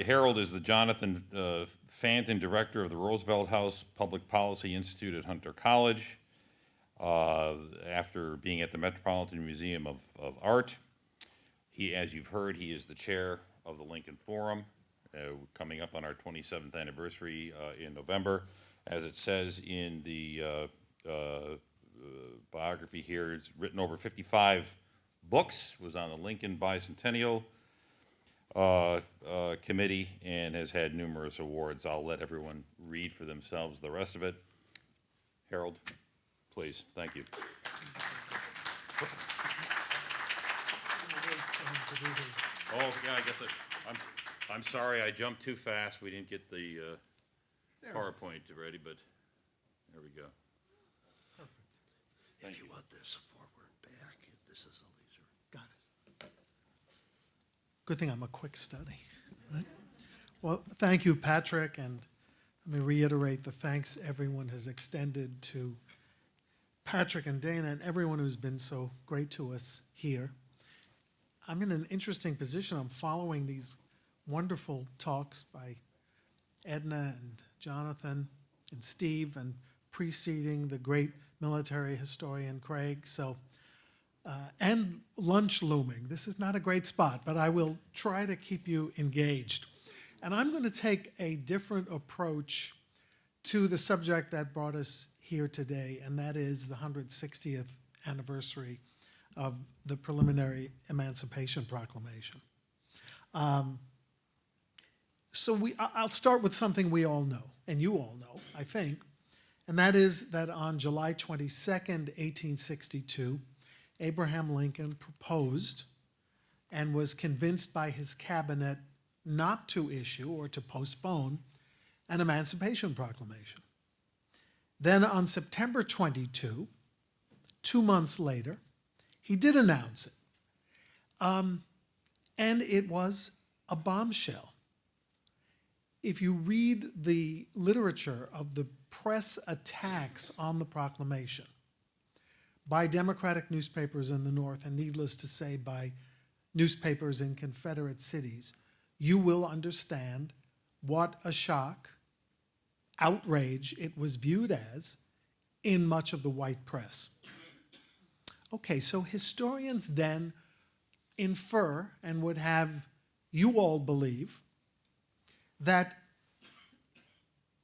Harold is the Jonathan Fanton Director of the Roosevelt House Public Policy Institute at Hunter College. After being at the Metropolitan Museum of Art, as you've heard, he is the chair of the Lincoln Forum, coming up on our 27th anniversary in November. As it says in the biography here, it's written over 55 books, was on the Lincoln Bicentennial Committee, and has had numerous awards. I'll let everyone read for themselves the rest of it. Harold, please. Thank you. Oh, yeah, I guess I'm sorry, I jumped too fast. We didn't get the PowerPoint ready, but there we go. If you want this forward, back, this is a laser. Got it. Good thing I'm a quick study. Right? Well, thank you, Patrick, and let me reiterate the thanks everyone has extended to Patrick and Dana and everyone who's been so great to us here. I'm in an interesting position. I'm following these wonderful talks by Edna and Jonathan and Steve, and preceding the great military historian Craig. So, and lunch looming. This is not a great spot, but I will try to keep you engaged. And I'm going to take a different approach to the subject that brought us here today, and that is the 160th anniversary of the preliminary Emancipation Proclamation. I'll start with something we all know, and you all know, I think, and that is that on July 22nd, 1862, Abraham Lincoln proposed and was convinced by his cabinet not to issue or to postpone an Emancipation Proclamation. Then on September 22, 2 months later, he did announce it. And it was a bombshell. If you read the literature of the press attacks on the proclamation by Democratic newspapers in the North, and needless to say by newspapers in Confederate cities, you will understand what a shock, outrage it was viewed as in much of the white press. Okay, so historians then infer, and would have you all believe, that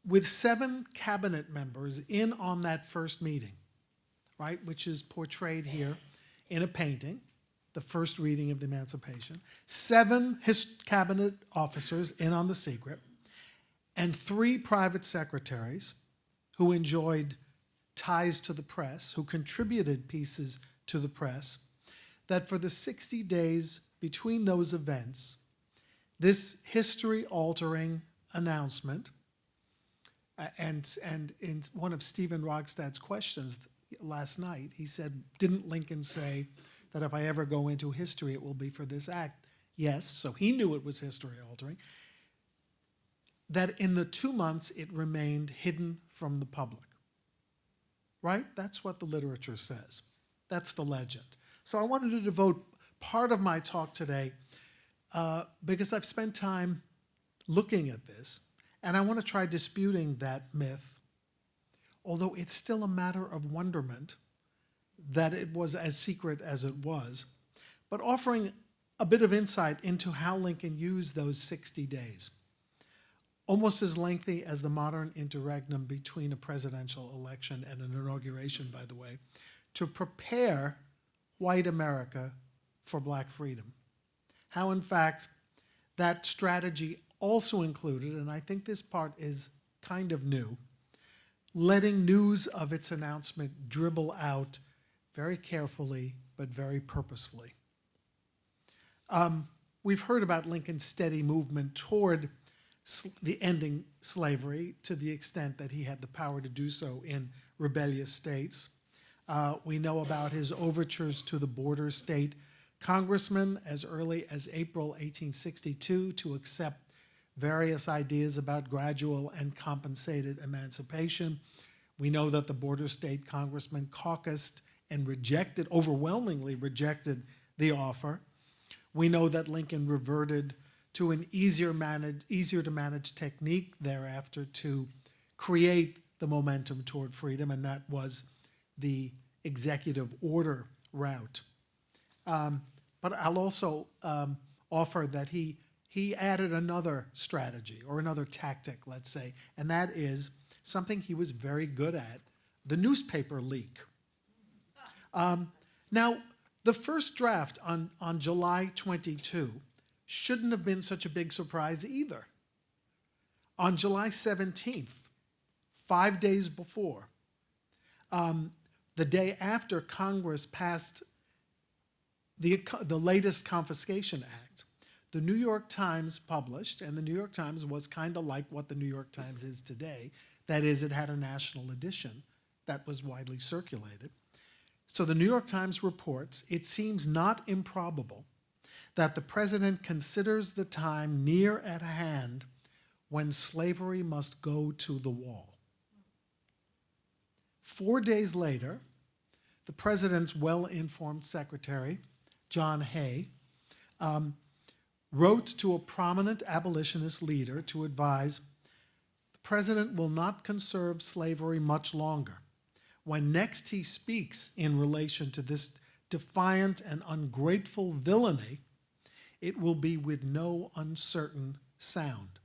with 7 cabinet members in on that first meeting, right, which is portrayed here in a painting, the first reading of the Emancipation, 7 cabinet officers in on the secret, and 3 private secretaries who enjoyed ties to the press, who contributed pieces to the press, that for the 60 days between those events, this history-altering announcement, and in one of Stephen Rogstad's questions last night, he said, didn't Lincoln say that if I ever go into history, it will be for this act? Yes, so he knew it was history-altering. That in the 2 months, it remained hidden from the public. Right? That's what the literature says. That's the legend. So I wanted to devote part of my talk today because I've spent time looking at this, and I want to try disputing that myth, although it's still a matter of wonderment that it was as secret as it was, but offering a bit of insight into how Lincoln used those 60 days. Almost as lengthy as the modern interregnum between a presidential election and an inauguration, by the way, to prepare white America for black freedom. How, in fact, that strategy also included, and I think this part is kind of new, letting news of its announcement dribble out very carefully but very purposefully. We've heard about Lincoln's steady movement toward the ending slavery to the extent that he had the power to do so in rebellious states. We know about his overtures to the border state congressmen as early as April 1862 to accept various ideas about gradual and compensated emancipation. We know that the border state congressmen caucused and overwhelmingly rejected the offer. We know that Lincoln reverted to an easier to manage technique thereafter to create the momentum toward freedom, and that was the executive order route. But I'll also offer that he added another strategy or another tactic, let's say, and that is something he was very good at, the newspaper leak. Now, the first draft on July 22 shouldn't have been such a big surprise either. On July 17th, 5 days before, the day after Congress passed the latest Confiscation Act, the New York Times published, and the New York Times was kind of like what the New York Times is today. That is, it had a national edition that was widely circulated. So the New York Times reports, it seems not improbable that the president considers the time near at hand when slavery must go to the wall. 4 days later, the president's well-informed secretary, John Hay, wrote to a prominent abolitionist leader to advise, the president will not conserve slavery much longer. When next he speaks in relation to this defiant and ungrateful villainy, it will be with no uncertain sound.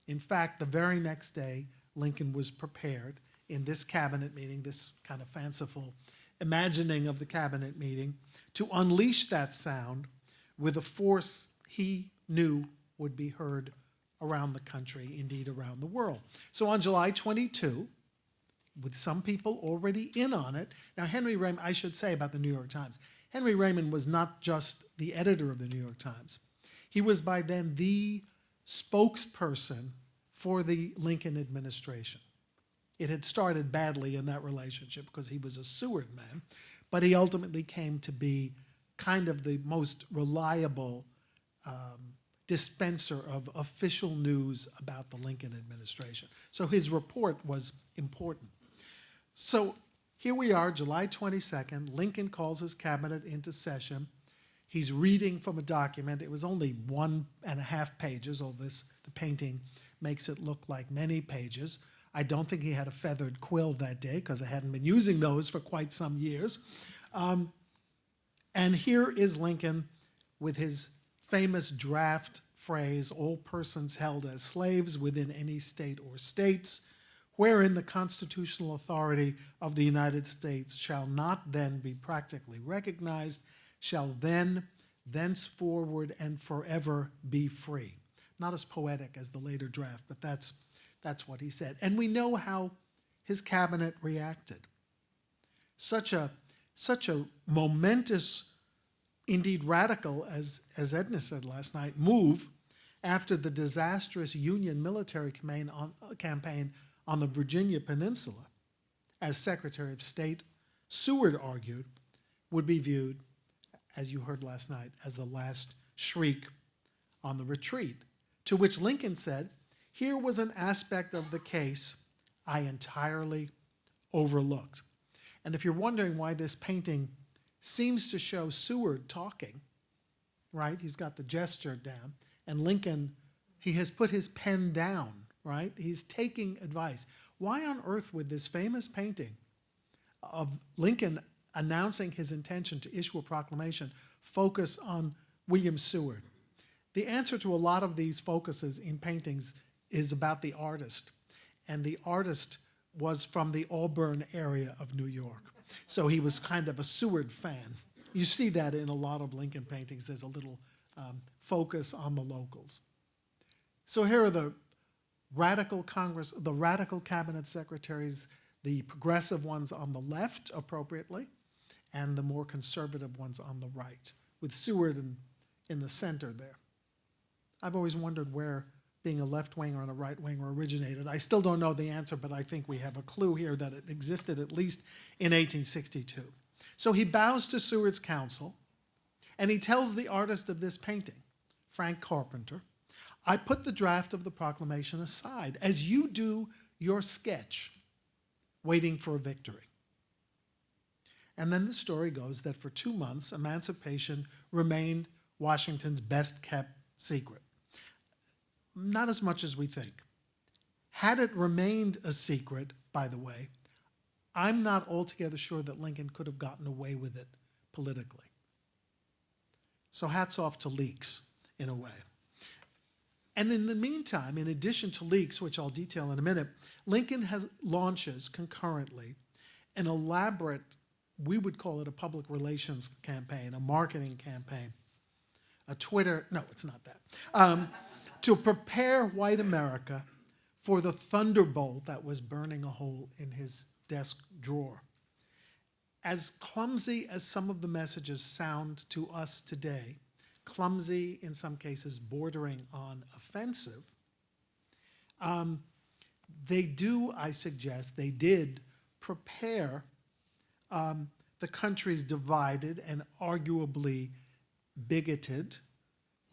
In fact, the very next day, Lincoln was prepared in this cabinet meeting, this kind of fanciful imagining of the cabinet meeting, to unleash that sound with a force he knew would be heard around the country, indeed around the world. So on July 22, with some people already in on it. Now, Henry Raymond, I should say about the New York Times, Henry Raymond was not just the editor of the New York Times. He was by then the spokesperson for the Lincoln administration. It had started badly in that relationship because he was a Seward man, but he ultimately came to be kind of the most reliable dispenser of official news about the Lincoln administration. So his report was important. So here we are, July 22nd. Lincoln calls his cabinet into session. He's reading from a document. It was only 1.5 pages, although the painting makes it look like many pages. I don't think he had a feathered quill that day because I hadn't been using those for quite some years. And here is Lincoln with his famous draft phrase, all persons held as slaves within any state or states, wherein the constitutional authority of the United States shall not then be practically recognized, shall then, thenceforward, and forever be free. Not as poetic as the later draft, but that's what he said. And we know how his cabinet reacted. Such a momentous, indeed radical, as Edna said last night, move after the disastrous Union military campaign on the Virginia Peninsula, as Secretary of State Seward argued, would be viewed, as you heard last night, as the last shriek on the retreat, to which Lincoln said, here was an aspect of the case I entirely overlooked. And if you're wondering why this painting seems to show Seward talking, right? He's got the gesture down, and Lincoln, he has put his pen down, right? He's taking advice. Why on earth would this famous painting of Lincoln announcing his intention to issue a proclamation focus on William Seward? The answer to a lot of these focuses in paintings is about the artist. And the artist was from the Auburn area of New York. So he was kind of a Seward fan. You see that in a lot of Lincoln paintings. There's a little focus on the locals. So here are the radical cabinet secretaries, the progressive ones on the left, appropriately, and the more conservative ones on the right, with Seward in the center there. I've always wondered where being a left-winger and a right-winger originated. I still don't know the answer, but I think we have a clue here that it existed at least in 1862. So he bows to Seward's counsel, and he tells the artist of this painting, Frank Carpenter, I put the draft of the proclamation aside, as you do your sketch, waiting for a victory. And then the story goes that for 2 months, emancipation remained Washington's best-kept secret. not as much as we think. Had it remained a secret, by the way, I'm not altogether sure that Lincoln could have gotten away with it politically. So hats off to leaks, in a way. And in the meantime, in addition to leaks, which I'll detail in a minute, Lincoln launches concurrently an elaborate, we would call it a public relations campaign, a marketing campaign, a Twitter, no, it's not that, to prepare white America for the thunderbolt that was burning a hole in his desk drawer. As clumsy as some of the messages sound to us today, clumsy, in some cases bordering on offensive, they did prepare the country's divided and arguably bigoted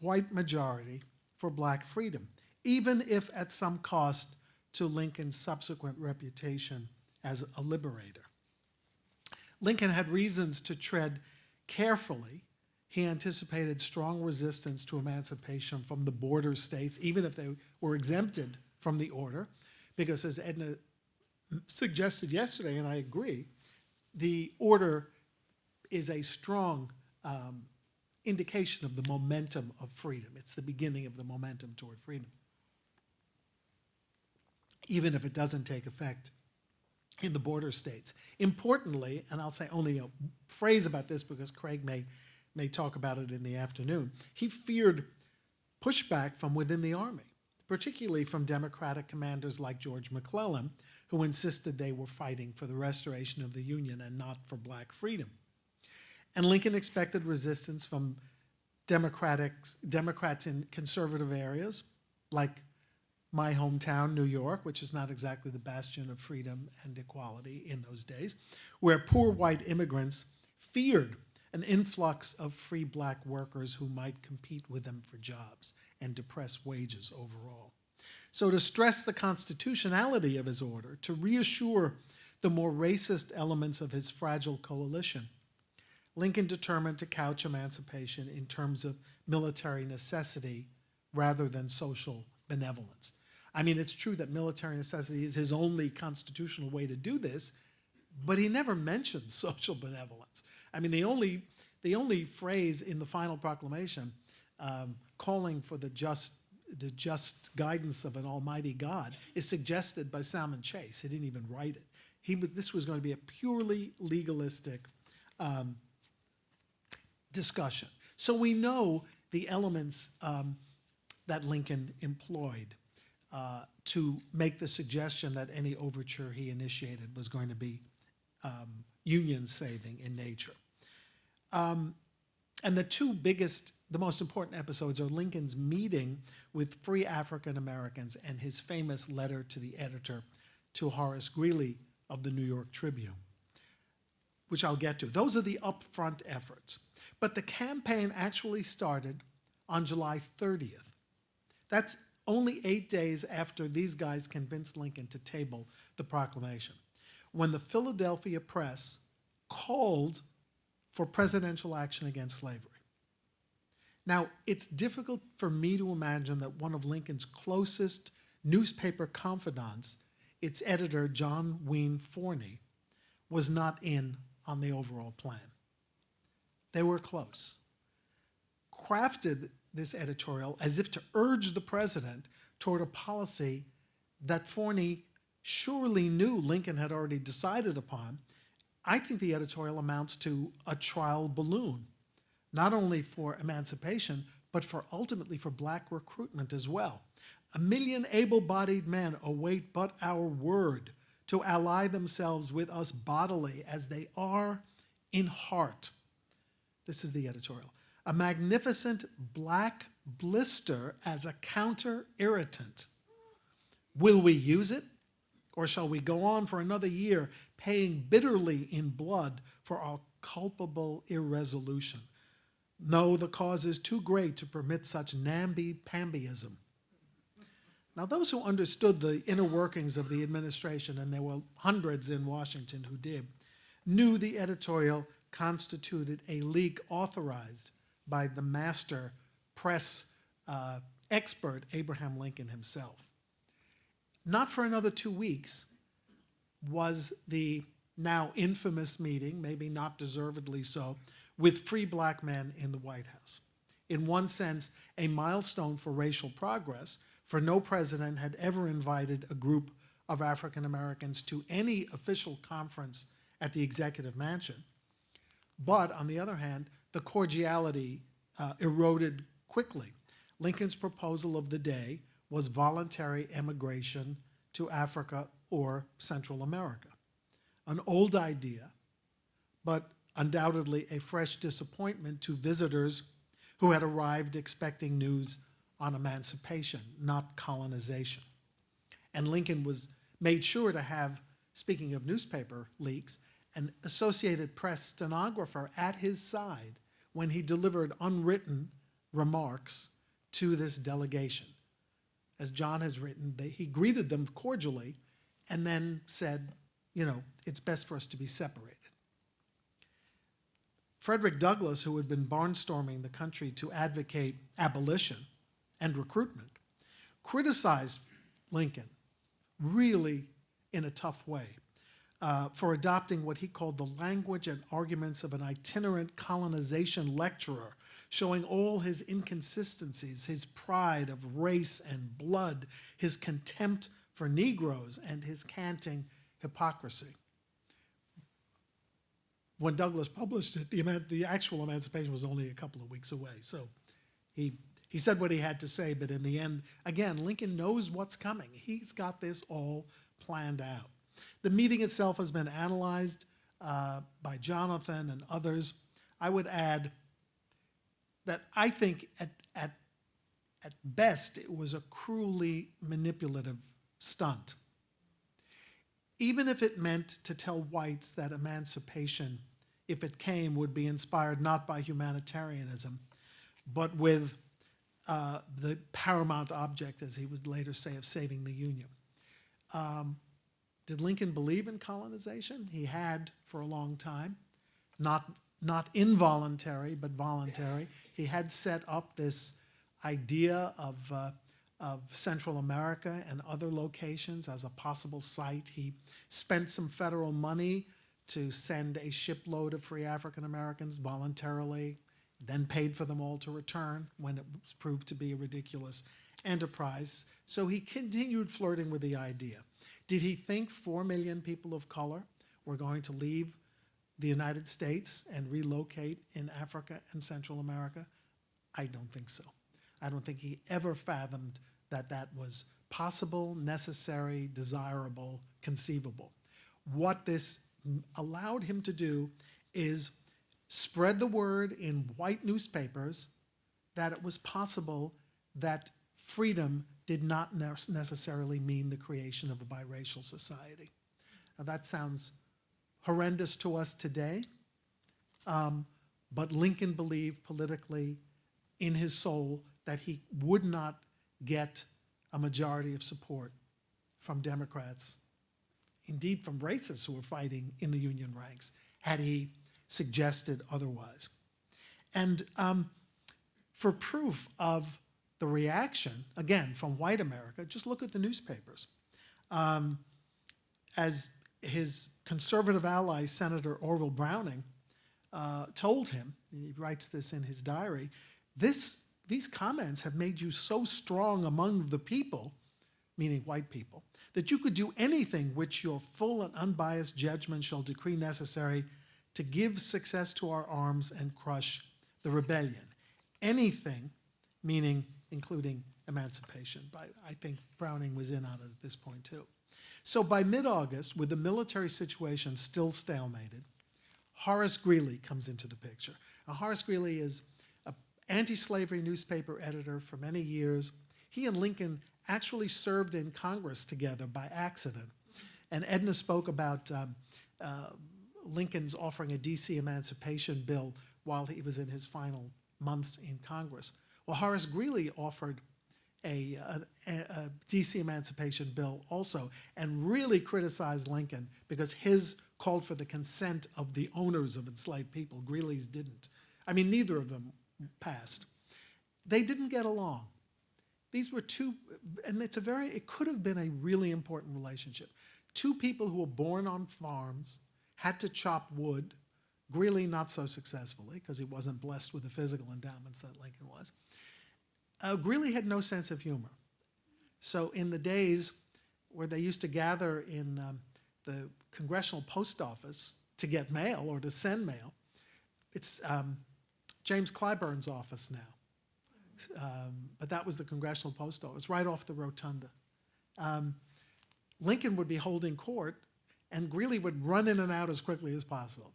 white majority for black freedom, even if at some cost to Lincoln's subsequent reputation as a liberator. Lincoln had reasons to tread carefully. He anticipated strong resistance to emancipation from the border states, even if they were exempted from the order, because as Edna suggested yesterday, and I agree, the order is a strong indication of the momentum of freedom. It's the beginning of the momentum toward freedom, even if it doesn't take effect in the border states. Importantly, and I'll say only a phrase about this because Craig may talk about it in the afternoon, he feared pushback from within the Army, particularly from Democratic commanders like George McClellan, who insisted they were fighting for the restoration of the Union and not for black freedom. And Lincoln expected resistance from Democrats in conservative areas, like my hometown, New York, which is not exactly the bastion of freedom and equality in those days, where poor white immigrants feared an influx of free black workers who might compete with them for jobs and depress wages overall. So to stress the constitutionality of his order, to reassure the more racist elements of his fragile coalition, Lincoln determined to couch emancipation in terms of military necessity rather than social benevolence. I mean, it's true that military necessity is his only constitutional way to do this, but he never mentions social benevolence. I mean, the only phrase in the final proclamation calling for the just guidance of an almighty God is suggested by Salmon Chase. He didn't even write it. This was going to be a purely legalistic discussion. So we know the elements that Lincoln employed to make the suggestion that any overture he initiated was going to be union-saving in nature. And the most important episodes are Lincoln's meeting with free African Americans and his famous letter to the editor, to Horace Greeley of the New York Tribune, which I'll get to. Those are the upfront efforts. But the campaign actually started on July 30th. That's only 8 days after these guys convinced Lincoln to table the proclamation, when the Philadelphia Press called for presidential action against slavery. Now, it's difficult for me to imagine that one of Lincoln's closest newspaper confidants, its editor, John Ween Forney, was not in on the overall plan. They were close. Crafted this editorial as if to urge the president toward a policy that Forney surely knew Lincoln had already decided upon. I think the editorial amounts to a trial balloon, not only for emancipation, but ultimately for black recruitment as well. 1 million able-bodied men await but our word to ally themselves with us bodily as they are in heart. This is the editorial. A magnificent black blister as a counter-irritant. Will we use it? Or shall we go on for another year paying bitterly in blood for our culpable irresolution? No, the cause is too great to permit such namby-pambyism. Now, those who understood the inner workings of the administration, and there were hundreds in Washington who did, knew the editorial constituted a leak authorized by the master press expert Abraham Lincoln himself. Not for another 2 weeks was the now infamous meeting, maybe not deservedly so, with free black men in the White House. In one sense, a milestone for racial progress, for no president had ever invited a group of African Americans to any official conference at the executive mansion. But on the other hand, the cordiality eroded quickly. Lincoln's proposal of the day was voluntary emigration to Africa or Central America. An old idea, but undoubtedly a fresh disappointment to visitors who had arrived expecting news on emancipation, not colonization. And Lincoln made sure to have, speaking of newspaper leaks, an Associated Press stenographer at his side when he delivered unwritten remarks to this delegation. As John has written, he greeted them cordially and then said, you know, it's best for us to be separated. Frederick Douglass, who had been barnstorming the country to advocate abolition and recruitment, criticized Lincoln really in a tough way for adopting what he called the language and arguments of an itinerant colonization lecturer, showing all his inconsistencies, his pride of race and blood, his contempt for Negroes, and his canting hypocrisy. When Douglass published it, the actual emancipation was only a couple of weeks away. So he said what he had to say, but in the end, again, Lincoln knows what's coming. He's got this all planned out. The meeting itself has been analyzed by Jonathan and others. I would add that I think at best it was a cruelly manipulative stunt. Even if it meant to tell whites that emancipation, if it came, would be inspired not by humanitarianism, but with the paramount object, as he would later say, of saving the Union. Did Lincoln believe in colonization? He had for a long time, not involuntary, but voluntary. He had set up this idea of Central America and other locations as a possible site. He spent some federal money to send a shipload of free African Americans voluntarily, then paid for them all to return when it was proved to be a ridiculous enterprise. So he continued flirting with the idea. Did he think 4 million people of color were going to leave the United States and relocate in Africa and Central America? I don't think so. I don't think he ever fathomed that that was possible, necessary, desirable, conceivable. What this allowed him to do is spread the word in white newspapers that it was possible that freedom did not necessarily mean the creation of a biracial society. Now, that sounds horrendous to us today, but Lincoln believed politically in his soul that he would not get a majority of support from Democrats, indeed from racists who were fighting in the Union ranks, had he suggested otherwise. And for proof of the reaction, again, from white America, just look at the newspapers. As his conservative ally, Senator Orville Browning, told him, and he writes this in his diary, these comments have made you so strong among the people, meaning white people, that you could do anything which your full and unbiased judgment shall decree necessary to give success to our arms and crush the rebellion. Anything, meaning including emancipation. But I think Browning was in on it at this point too. So by mid-August, with the military situation still stalemated, Horace Greeley comes into the picture. Now, Horace Greeley is an anti-slavery newspaper editor for many years. He and Lincoln actually served in Congress together by accident. And Edna spoke about Lincoln's offering a D.C. emancipation bill while he was in his final months in Congress. Well, Horace Greeley offered a D.C. emancipation bill also, and really criticized Lincoln because his called for the consent of the owners of enslaved people. Greeley's didn't. I mean, neither of them passed. They didn't get along. these were two, and it could have been a really important relationship. Two people who were born on farms, had to chop wood, Greeley not so successfully because he wasn't blessed with the physical endowments that Lincoln was. Greeley had no sense of humor. So in the days where they used to gather in the Congressional Post Office to get mail or to send mail, it's James Clyburn's office now. But that was the Congressional Post Office, right off the rotunda. Lincoln would be holding court, and Greeley would run in and out as quickly as possible,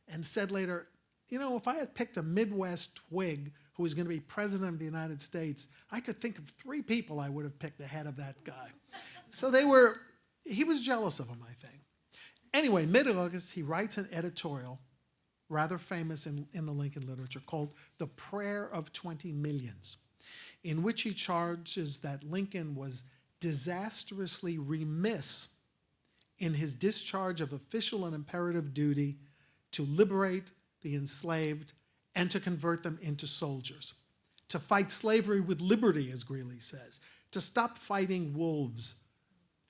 and said later, if I had picked a Midwest Whig who was going to be president of the United States, I could think of 3 people I would have picked ahead of that guy. So he was jealous of him, I think. Anyway, mid-August, he writes an editorial, rather famous in the Lincoln literature, called The Prayer of 20 Millions, in which he charges that Lincoln was disastrously remiss in his discharge of official and imperative duty to liberate the enslaved and to convert them into soldiers, to fight slavery with liberty, as Greeley says, to stop fighting wolves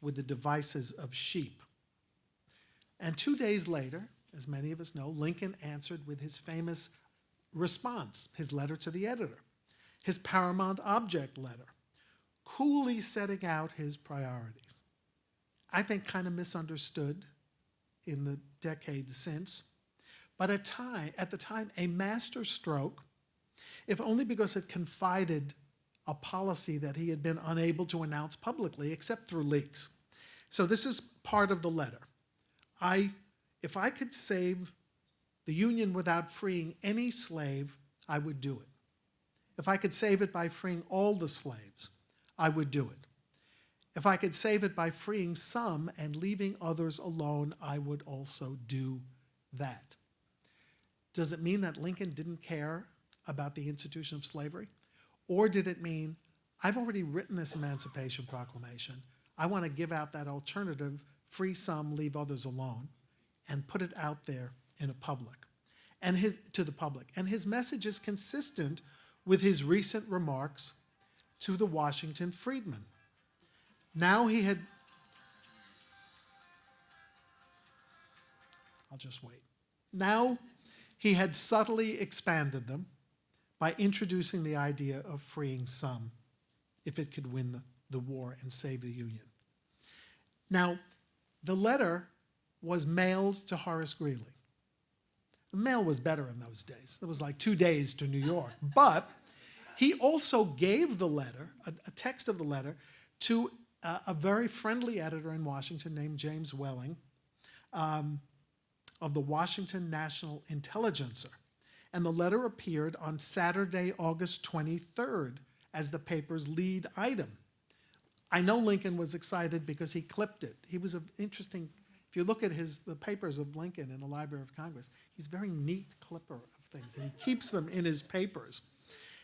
with the devices of sheep. And 2 days later, as many of us know, Lincoln answered with his famous response, his letter to the editor, his paramount object letter, coolly setting out his priorities. I think kind of misunderstood in the decades since, but at the time, a master stroke, if only because it confided a policy that he had been unable to announce publicly except through leaks. So this is part of the letter. If I could save the Union without freeing any slave, I would do it. If I could save it by freeing all the slaves, I would do it. If I could save it by freeing some and leaving others alone, I would also do that. Does it mean that Lincoln didn't care about the institution of slavery? Or did it mean, I've already written this Emancipation Proclamation, I want to give out that alternative, free some, leave others alone, and put it out there in to the public. And his message is consistent with his recent remarks to the Washington freedmen. Now he had, I'll just wait. Now he had subtly expanded them by introducing the idea of freeing some if it could win the war and save the Union. Now, the letter was mailed to Horace Greeley. The mail was better in those days. It was like 2 days to New York. But he also gave the letter, a text of the letter, to a very friendly editor in Washington named James Welling of the Washington National Intelligencer. And the letter appeared on Saturday, August 23rd as the paper's lead item. I know Lincoln was excited because he clipped it. He was an interesting, if you look at the papers of Lincoln in the Library of Congress, he's a very neat clipper of things, and he keeps them in his papers.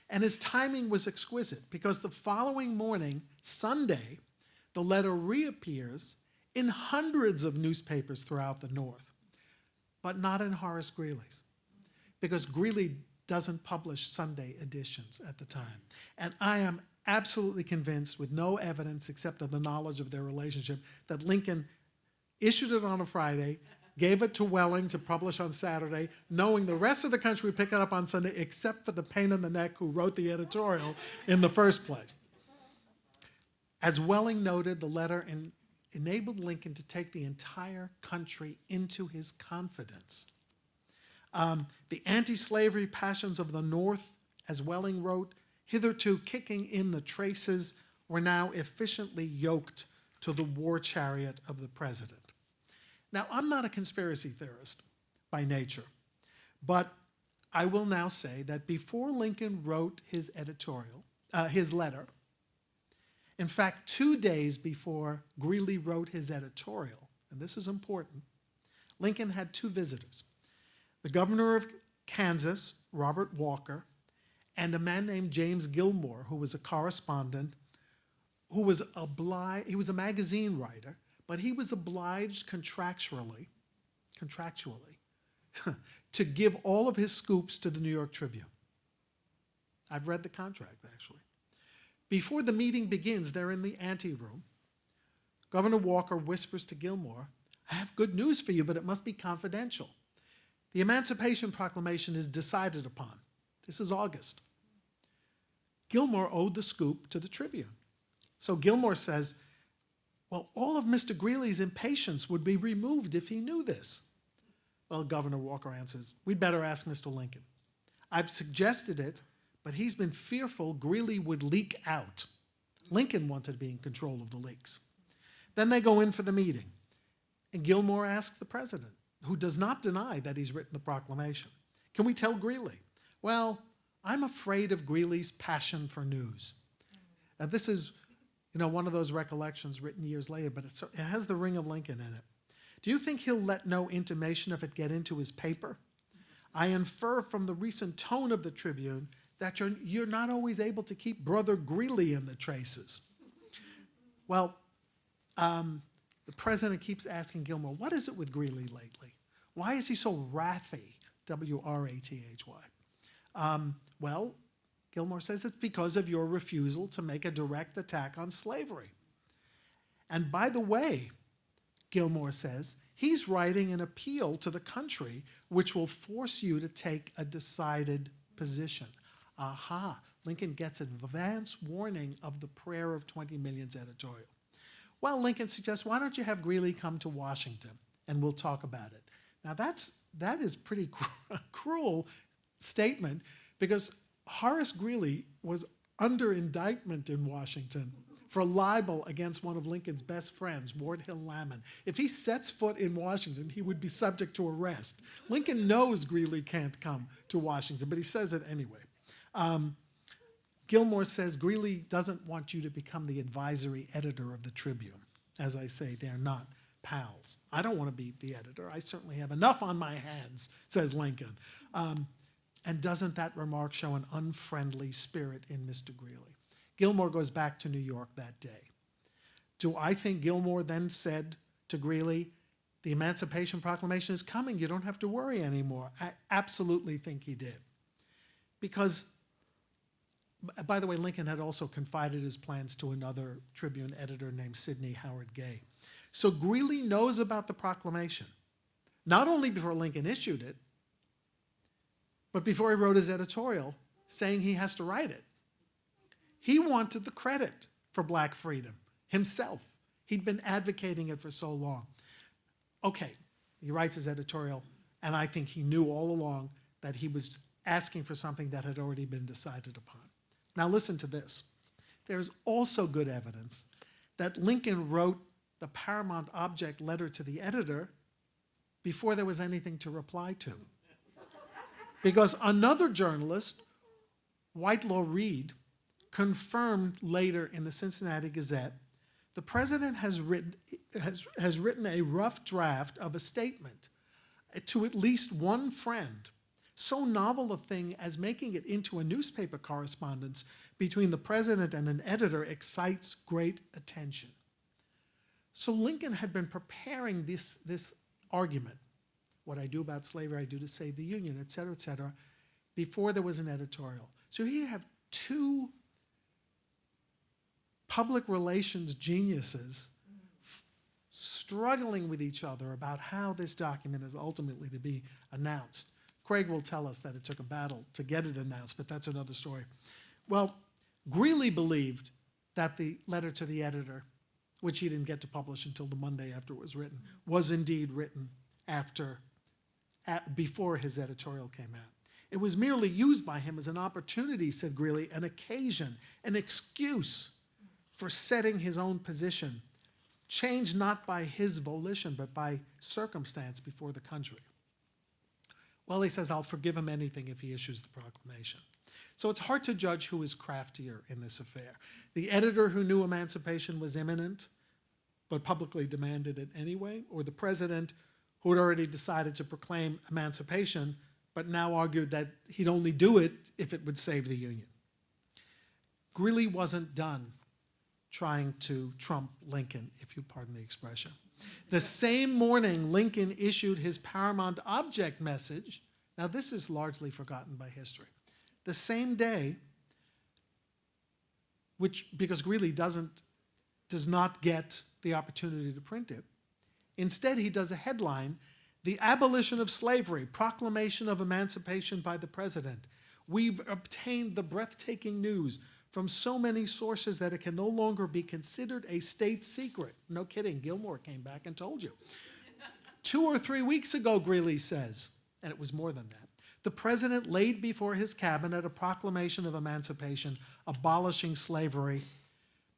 And his timing was exquisite because the following morning, Sunday, the letter reappears in hundreds of newspapers throughout the North, but not in Horace Greeley's, because Greeley doesn't publish Sunday editions at the time. And I am absolutely convinced, with no evidence except of the knowledge of their relationship, that Lincoln issued it on a Friday, gave it to Welling to publish on Saturday, knowing the rest of the country would pick it up on Sunday, except for the pain in the neck who wrote the editorial in the first place. As Welling noted, the letter enabled Lincoln to take the entire country into his confidence. The anti-slavery passions of the North, as Welling wrote, hitherto kicking in the traces, were now efficiently yoked to the war chariot of the president. Now, I'm not a conspiracy theorist by nature, but I will now say that before Lincoln wrote his letter, in fact, 2 days before Greeley wrote his editorial, and this is important, Lincoln had 2 visitors. The governor of Kansas, Robert Walker, and a man named James Gilmore, who was a correspondent, he was a magazine writer, but he was obliged contractually to give all of his scoops to the New York Tribune. I've read the contract, actually. Before the meeting begins, they're in the anteroom. Governor Walker whispers to Gilmore, "I have good news for you, but it must be confidential. The Emancipation Proclamation is decided upon." This is August. Gilmore owed the scoop to the Tribune. So Gilmore says, well, all of Mr. Greeley's impatience would be removed if he knew this. Well, Governor Walker answers, "We'd better ask Mr. Lincoln. I've suggested it, but he's been fearful Greeley would leak out." Lincoln wanted to be in control of the leaks. Then they go in for the meeting, and Gilmore asks the president, who does not deny that he's written the proclamation, "Can we tell Greeley?" "Well, I'm afraid of Greeley's passion for news." This is, one of those recollections written years later, but it has the ring of Lincoln in it. "Do you think he'll let no intimation of it get into his paper? I infer from the recent tone of the Tribune that you're not always able to keep Brother Greeley in the traces." Well, the president keeps asking Gilmore, "What is it with Greeley lately? Why is he so wrathy?" W-R-A-T-H-Y. Well, Gilmore says it's because of your refusal to make a direct attack on slavery. And by the way, Gilmore says, he's writing an appeal to the country which will force you to take a decided position. Aha, Lincoln gets advance warning of the prayer of 20 million's editorial. Well, Lincoln suggests, why don't you have Greeley come to Washington and we'll talk about it. Now that is pretty cruel statement, because Horace Greeley was under indictment in Washington for libel against one of Lincoln's best friends, Ward Hill Lamon. If he sets foot in Washington, he would be subject to arrest. Lincoln knows Greeley can't come to Washington, but he says it anyway. Gilmore says Greeley doesn't want you to become the advisory editor of the Tribune. As I say, they're not pals. I don't want to be the editor. I certainly have enough on my hands, says Lincoln. And doesn't that remark show an unfriendly spirit in Mr. Greeley? Gilmore goes back to New York that day. Do I think Gilmore then said to Greeley, "The Emancipation Proclamation is coming, you don't have to worry anymore"? I absolutely think he did. Because, by the way, Lincoln had also confided his plans to another Tribune editor named Sidney Howard Gay. So Greeley knows about the proclamation, not only before Lincoln issued it, but before he wrote his editorial saying he has to write it. He wanted the credit for black freedom himself. He'd been advocating it for so long. Okay, he writes his editorial, and I think he knew all along that he was asking for something that had already been decided upon. Now listen to this. There's also good evidence that Lincoln wrote the paramount object letter to the editor before there was anything to reply to. Because another journalist, Whitelaw Reid, confirmed later in the Cincinnati Gazette, the president has written a rough draft of a statement to at least one friend. So novel a thing as making it into a newspaper correspondence between the president and an editor excites great attention. So Lincoln had been preparing this argument, what I do about slavery, I do to save the Union, et cetera, before there was an editorial. So here you have two public relations geniuses struggling with each other about how this document is ultimately to be announced. Craig will tell us that it took a battle to get it announced, but that's another story. Well, Greeley believed that the letter to the editor, which he didn't get to publish until the Monday after it was written, was indeed written before his editorial came out. It was merely used by him as an opportunity, said Greeley, an occasion, an excuse for setting his own position, changed not by his volition, but by circumstance before the country. Well, he says, I'll forgive him anything if he issues the proclamation. So it's hard to judge who is craftier in this affair. The editor who knew emancipation was imminent, but publicly demanded it anyway, or the president who had already decided to proclaim emancipation, but now argued that he'd only do it if it would save the Union. Greeley wasn't done trying to trump Lincoln, if you pardon the expression. The same morning Lincoln issued his paramount object message. Now this is largely forgotten by history. The same day, because Greeley does not get the opportunity to print it. Instead, he does a headline, "The Abolition of Slavery, Proclamation of Emancipation by the President. We've obtained the breathtaking news from so many sources that it can no longer be considered a state secret." No kidding, Gilmore came back and told you. 2 or 3 weeks ago, Greeley says, and it was more than that, the president laid before his cabinet a proclamation of emancipation abolishing slavery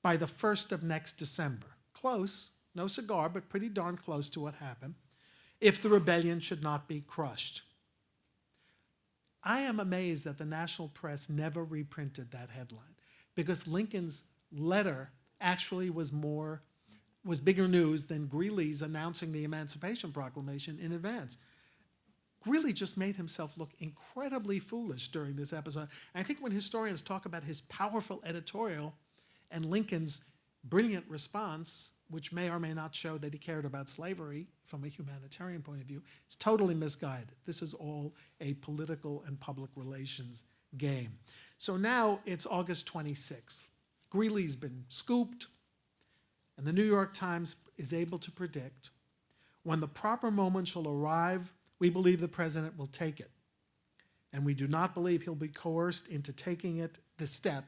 by the 1st of next December. Close, no cigar, but pretty darn close to what happened, if the rebellion should not be crushed. I am amazed that the national press never reprinted that headline, because Lincoln's letter actually was bigger news than Greeley's announcing the Emancipation Proclamation in advance. Greeley just made himself look incredibly foolish during this episode. And I think when historians talk about his powerful editorial and Lincoln's brilliant response, which may or may not show that he cared about slavery from a humanitarian point of view, it's totally misguided. This is all a political and public relations game. So now it's August 26th. Greeley's been scooped, and the New York Times is able to predict, when the proper moment shall arrive, we believe the president will take it. And we do not believe he'll be coerced into taking the step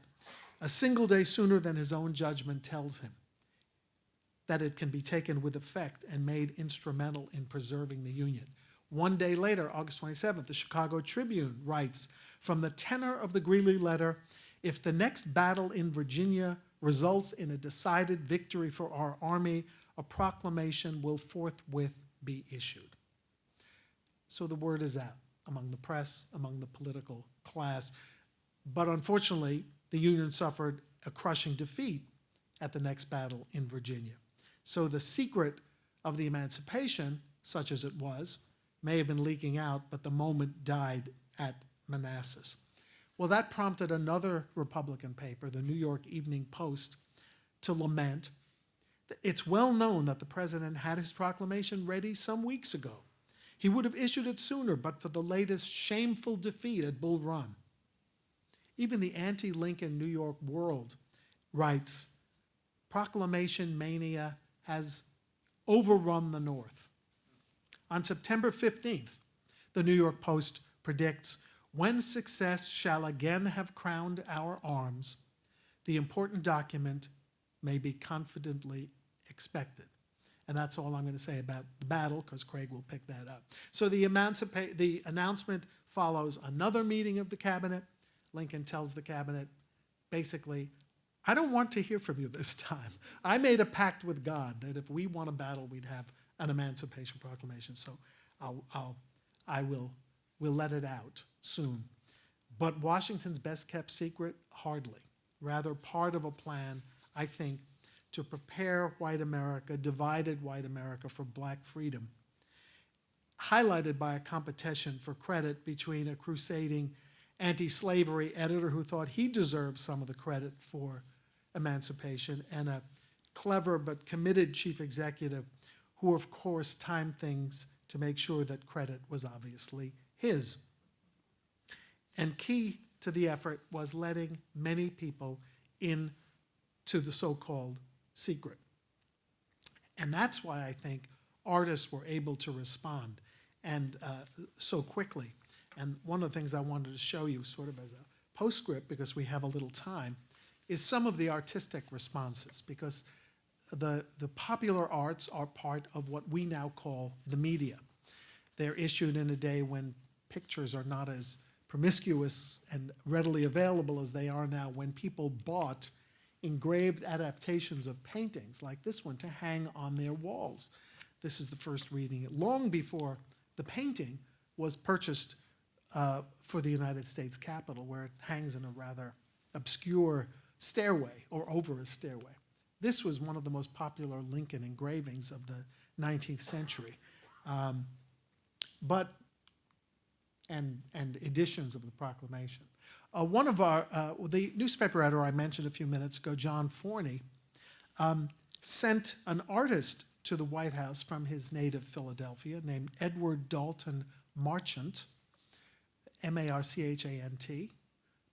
a single day sooner than his own judgment tells him, that it can be taken with effect and made instrumental in preserving the Union. 1 day later, August 27th, the Chicago Tribune writes, from the tenor of the Greeley letter, if the next battle in Virginia results in a decided victory for our army, a proclamation will forthwith be issued. So the word is out among the press, among the political class. But unfortunately, the Union suffered a crushing defeat at the next battle in Virginia. So the secret of the emancipation, such as it was, may have been leaking out, but the moment died at Manassas. Well, that prompted another Republican paper, the New York Evening Post, to lament. It's well known that the president had his proclamation ready some weeks ago. He would have issued it sooner, but for the latest shameful defeat at Bull Run. Even the anti-Lincoln New York World writes, proclamation mania has overrun the North. On September 15th, the New York Post predicts, when success shall again have crowned our arms, the important document may be confidently expected. And that's all I'm going to say about the battle, because Craig will pick that up. So the announcement follows another meeting of the cabinet. Lincoln tells the cabinet, basically, I don't want to hear from you this time. I made a pact with God that if we won a battle, we'd have an Emancipation Proclamation. So we'll let it out soon. But Washington's best kept secret, hardly. Rather part of a plan, I think, to prepare white America, divided white America, for black freedom, highlighted by a competition for credit between a crusading anti-slavery editor who thought he deserved some of the credit for emancipation, and a clever but committed chief executive who, of course, timed things to make sure that credit was obviously his. And key to the effort was letting many people into the so-called secret. And that's why I think artists were able to respond and so quickly. And one of the things I wanted to show you sort of as a postscript, because we have a little time, is some of the artistic responses, because the popular arts are part of what we now call the media. They're issued in a day when pictures are not as promiscuous and readily available as they are now, when people bought engraved adaptations of paintings like this one to hang on their walls. This is the first reading, long before the painting was purchased for the United States Capitol, where it hangs in a rather obscure stairway or over a stairway. This was one of the most popular Lincoln engravings of the 19th century. And editions of the proclamation. One of the newspaper editor I mentioned a few minutes ago, John Forney, sent an artist to the White House from his native Philadelphia named Edward Dalton Marchant, M-A-R-C-H-A-N-T.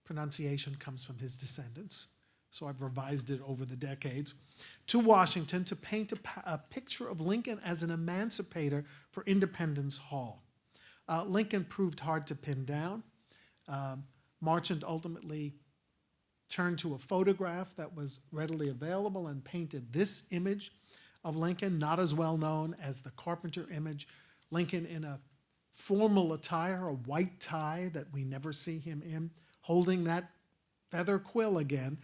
Pronunciation comes from his descendants. so I've revised it over the decades, to Washington to paint a picture of Lincoln as an emancipator for Independence Hall. Lincoln proved hard to pin down. Marchant ultimately turned to a photograph that was readily available and painted this image of Lincoln, not as well known as the Carpenter image. Lincoln in a formal attire, a white tie that we never see him in, holding that feather quill again,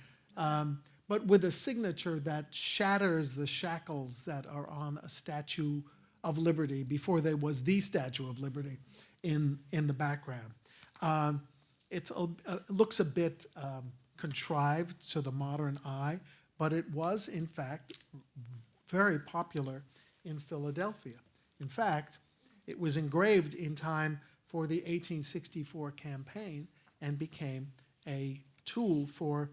but with a signature that shatters the shackles that are on a Statue of Liberty before there was the Statue of Liberty in the background. It looks a bit contrived to the modern eye, but it was, in fact, very popular in Philadelphia. In fact, it was engraved in time for the 1864 campaign and became a tool for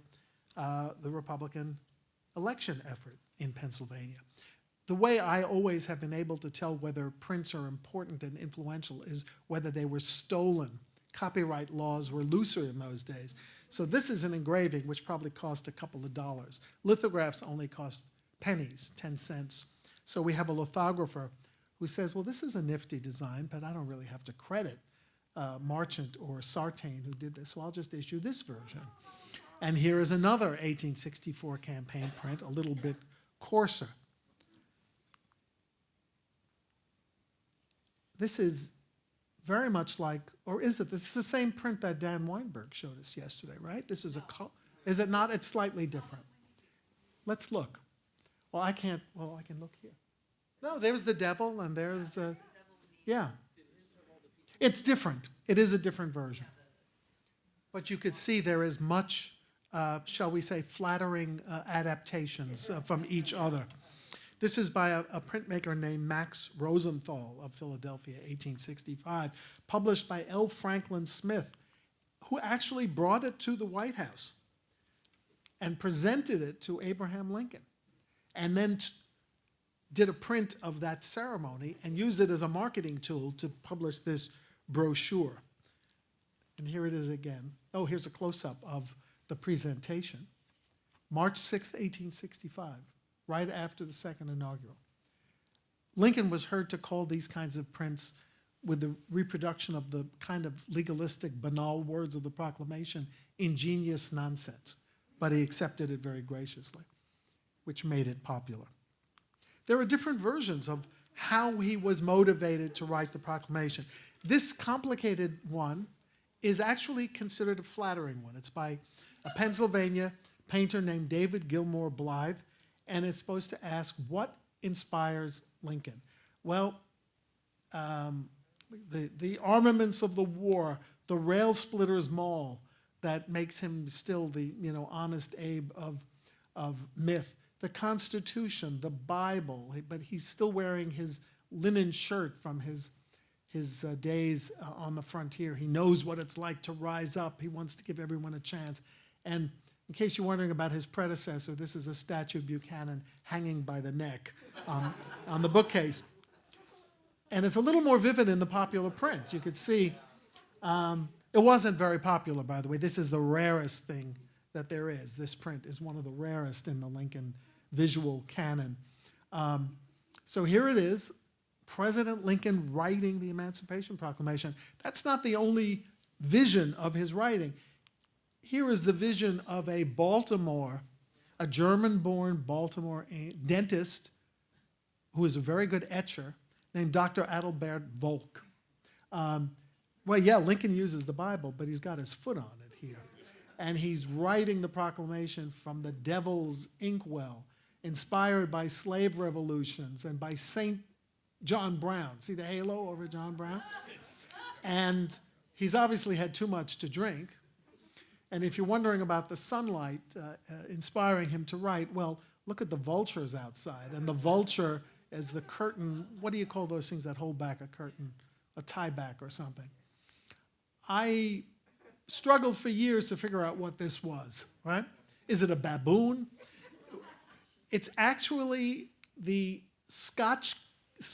the Republican election effort in Pennsylvania. The way I always have been able to tell whether prints are important and influential is whether they were stolen. Copyright laws were looser in those days. So this is an engraving which probably cost a couple of dollars. Lithographs only cost pennies, 10 cents. So we have a lithographer who says, well, this is a nifty design, but I don't really have to credit Marchant or Sartain who did this, so I'll just issue this version. And here is another 1864 campaign print, a little bit coarser. This is very much like, or is it? This is the same print that Dan Weinberg showed us yesterday, right? This is is it not? It's slightly different. Let's look. Well, I can look here. No, there's the devil and there's the, yeah. It's different. It is a different version. But you could see there is much, shall we say, flattering adaptations from each other. This is by a printmaker named Max Rosenthal of Philadelphia, 1865, published by L. Franklin Smith, who actually brought it to the White House and presented it to Abraham Lincoln, and then did a print of that ceremony and used it as a marketing tool to publish this brochure. And here it is again. Oh, here's a close-up of the presentation. March 6th, 1865. Right after the second inaugural. Lincoln was heard to call these kinds of prints with the reproduction of the kind of legalistic, banal words of the proclamation, ingenious nonsense. But he accepted it very graciously, which made it popular. There are different versions of how he was motivated to write the proclamation. This complicated one is actually considered a flattering one. It's by a Pennsylvania painter named David Gilmore Blythe, and it's supposed to ask, what inspires Lincoln? Well, the armaments of the war, the rail splitters maul that makes him still the honest Abe of myth, the Constitution, the Bible, but he's still wearing his linen shirt from his days on the frontier. He knows what it's like to rise up. He wants to give everyone a chance. And in case you're wondering about his predecessor, this is a statue of Buchanan hanging by the neck on the bookcase. And it's a little more vivid in the popular print. You could see it wasn't very popular, by the way. This is the rarest thing that there is. This print is one of the rarest in the Lincoln visual canon. So here it is, President Lincoln writing the Emancipation Proclamation. That's not the only vision of his writing. Here is the vision of a German-born Baltimore dentist who is a very good etcher named Dr. Adalbert Volk. Well, yeah, Lincoln uses the Bible, but he's got his foot on it here. And he's writing the proclamation from the devil's inkwell, inspired by slave revolutions and by St. John Brown. See the halo over John Brown? And he's obviously had too much to drink. And if you're wondering about the sunlight inspiring him to write, well, look at the vultures outside. And the vulture is the curtain. What do you call those things that hold back a curtain? A tie back or something. I struggled for years to figure out what this was, right? Is it a baboon? It's actually the Scotch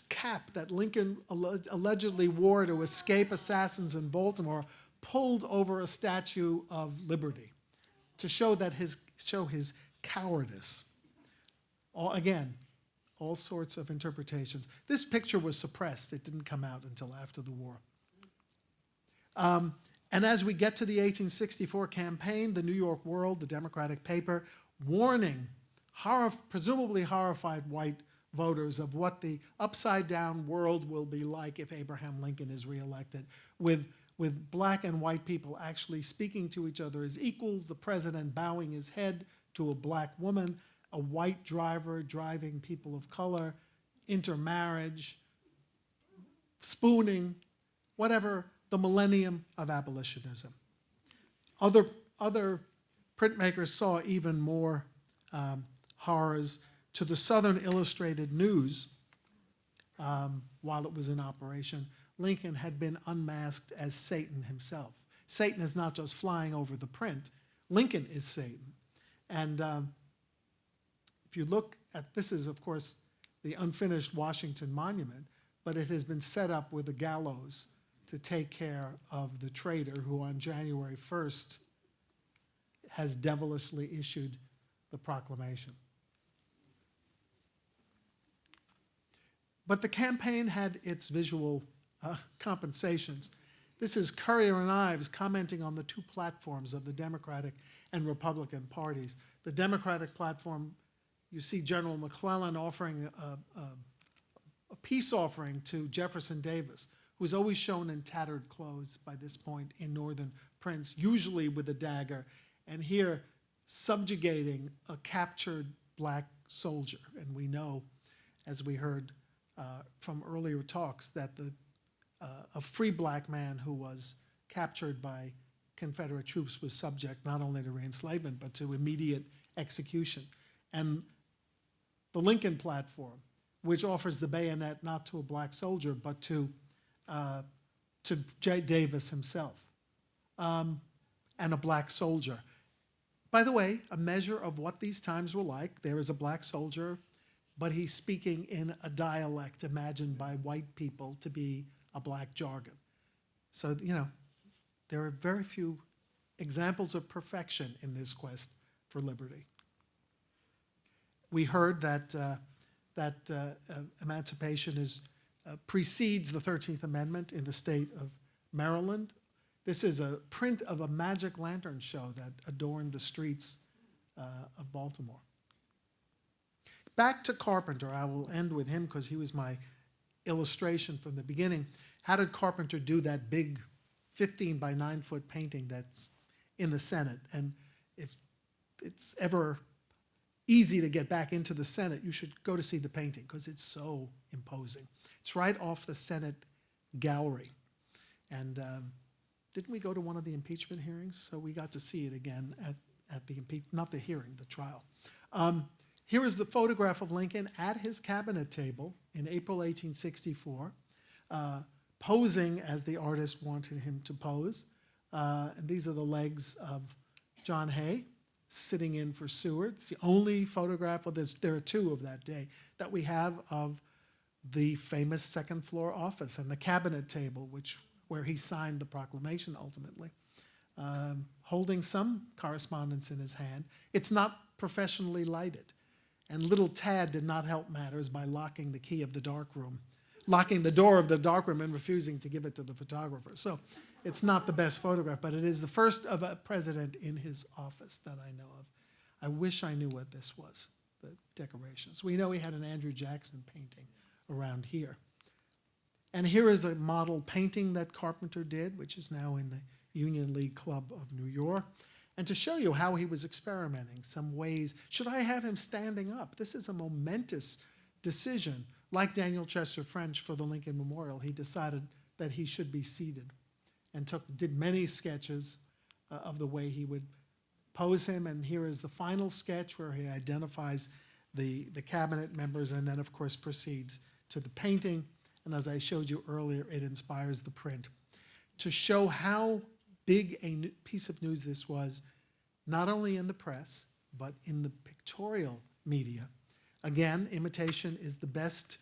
cap that Lincoln allegedly wore to escape assassins in Baltimore, pulled over a Statue of Liberty to show that his show his cowardice. Again, all sorts of interpretations. This picture was suppressed. It didn't come out until after the war. And as we get to the 1864 campaign, the New York World, the Democratic paper, warning presumably horrified white voters of what the upside-down world will be like if Abraham Lincoln is reelected, with black and white people actually speaking to each other as equals, the president bowing his head to a black woman, a white driver driving people of color, intermarriage, spooning, whatever, the millennium of abolitionism. Other printmakers saw even more horrors. To the Southern Illustrated News, while it was in operation, Lincoln had been unmasked as Satan himself. Satan is not just flying over the print. Lincoln is Satan. And if you look at, this is, of course, the unfinished Washington Monument, but it has been set up with a gallows to take care of the traitor who on January 1st has devilishly issued the proclamation. But the campaign had its visual compensations. This is Currier and Ives commenting on the two platforms of the Democratic and Republican parties. The Democratic platform, you see General McClellan offering a peace offering to Jefferson Davis, who's always shown in tattered clothes by this point in northern prints, usually with a dagger, and here subjugating a captured black soldier. And we know, as we heard from earlier talks, that a free black man who was captured by Confederate troops was subject not only to re-enslavement but to immediate execution. And the Lincoln platform, which offers the bayonet not to a black soldier but to J. Davis himself, and a black soldier. By the way, a measure of what these times were like. There is a black soldier, but he's speaking in a dialect imagined by white people to be a black jargon. So, you know, there are very few examples of perfection in this quest for liberty. We heard that emancipation precedes the 13th Amendment in the state of Maryland. This is a print of a magic lantern show that adorned the streets of Baltimore. Back to Carpenter. I will end with him because he was my illustration from the beginning. How did Carpenter do that big 15 by 9 foot painting that's in the Senate? And if it's ever easy to get back into the Senate, you should go to see the painting because it's so imposing. It's right off the Senate gallery. And didn't we go to one of the impeachment hearings? So we got to see it again at the not the hearing, the trial. Here is the photograph of Lincoln at his cabinet table in April 1864, posing as the artist wanted him to pose. And these are the legs of John Hay sitting in for Seward. It's the only photograph, there are two of that day, that we have of the famous second floor office and the cabinet table, where he signed the proclamation ultimately, holding some correspondence in his hand. It's not professionally lighted. And little Tad did not help matters by locking the key of the darkroom, locking the door of the darkroom and refusing to give it to the photographer. So it's not the best photograph, but it is the first of a president in his office that I know of. I wish I knew what this was, the decorations. We know he had an Andrew Jackson painting around here. And here is a model painting that Carpenter did, which is now in the Union League Club of New York. And to show you how he was experimenting, some ways, should I have him standing up? This is a momentous decision. Like Daniel Chester French for the Lincoln Memorial, he decided that he should be seated and did many sketches of the way he would pose him. And here is the final sketch where he identifies the cabinet members and then, of course, proceeds to the painting. And as I showed you earlier, it inspires the print. To show how big a piece of news this was, not only in the press, but in the pictorial media. Again, imitation is the best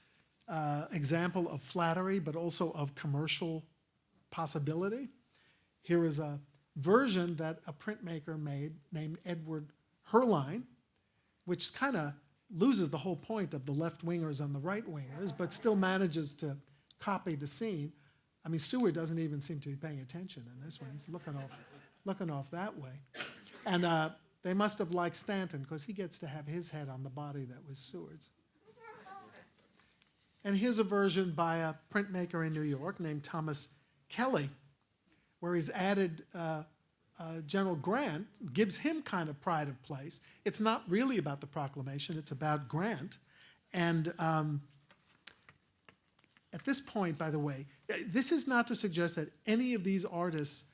example of flattery, but also of commercial possibility. Here is a version that a printmaker made named Edward her line, which kind of loses the whole point of the left-wingers and the right-wingers, but still manages to copy the scene. I mean, Seward doesn't even seem to be paying attention in this one. He's looking off that way. And they must have liked Stanton because he gets to have his head on the body that was Seward's. And here's a version by a printmaker in New York named Thomas Kelly, where he's added General Grant, gives him kind of pride of place. It's not really about the proclamation, it's about Grant. And at this point, by the way, this is not to suggest that any of these artists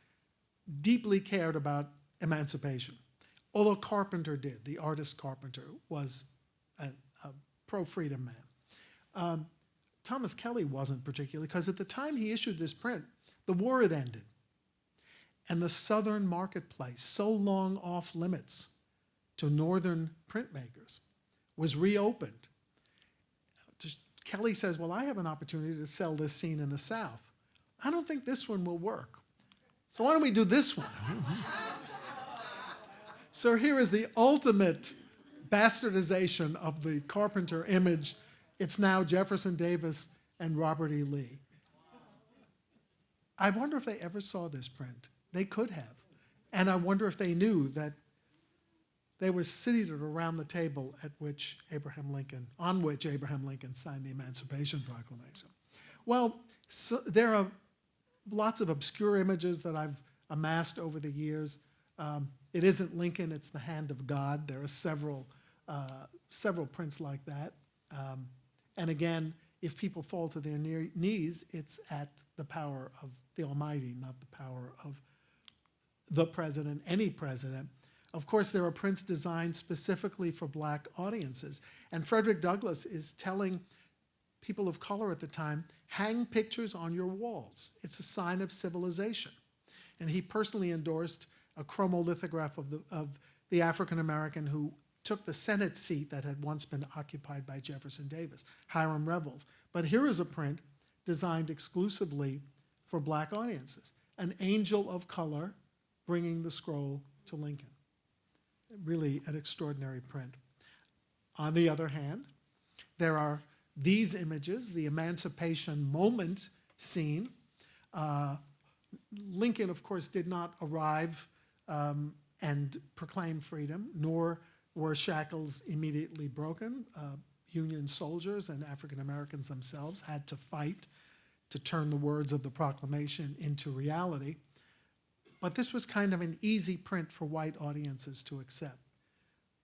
deeply cared about emancipation. Although Carpenter did, the artist Carpenter was a pro-freedom man. Thomas Kelly wasn't particularly, because at the time he issued this print, the war had ended. And the southern marketplace, so long off limits to northern printmakers, was reopened. Kelly says, well, I have an opportunity to sell this scene in the South. I don't think this one will work. So why don't we do this one? So here is the ultimate bastardization of the Carpenter image. It's now Jefferson Davis and Robert E. Lee. I wonder if they ever saw this print. They could have. And I wonder if they knew that they were seated around the table on which Abraham Lincoln signed the Emancipation Proclamation. Well, so there are lots of obscure images that I've amassed over the years. It isn't Lincoln, it's the hand of God. There are several prints like that. And again, if people fall to their knees, it's at the power of the Almighty, not the power of the president, any president. Of course, there are prints designed specifically for black audiences. And Frederick Douglass is telling people of color at the time, hang pictures on your walls. It's a sign of civilization. And he personally endorsed a chromolithograph of the African-American who took the Senate seat that had once been occupied by Jefferson Davis, Hiram Revels. But here is a print designed exclusively for black audiences, an angel of color bringing the scroll to Lincoln. Really an extraordinary print. On the other hand, there are these images, the Emancipation Moment scene. Lincoln, of course, did not arrive and proclaim freedom, nor were shackles immediately broken. Union soldiers and African Americans themselves had to fight to turn the words of the proclamation into reality. But this was kind of an easy print for white audiences to accept.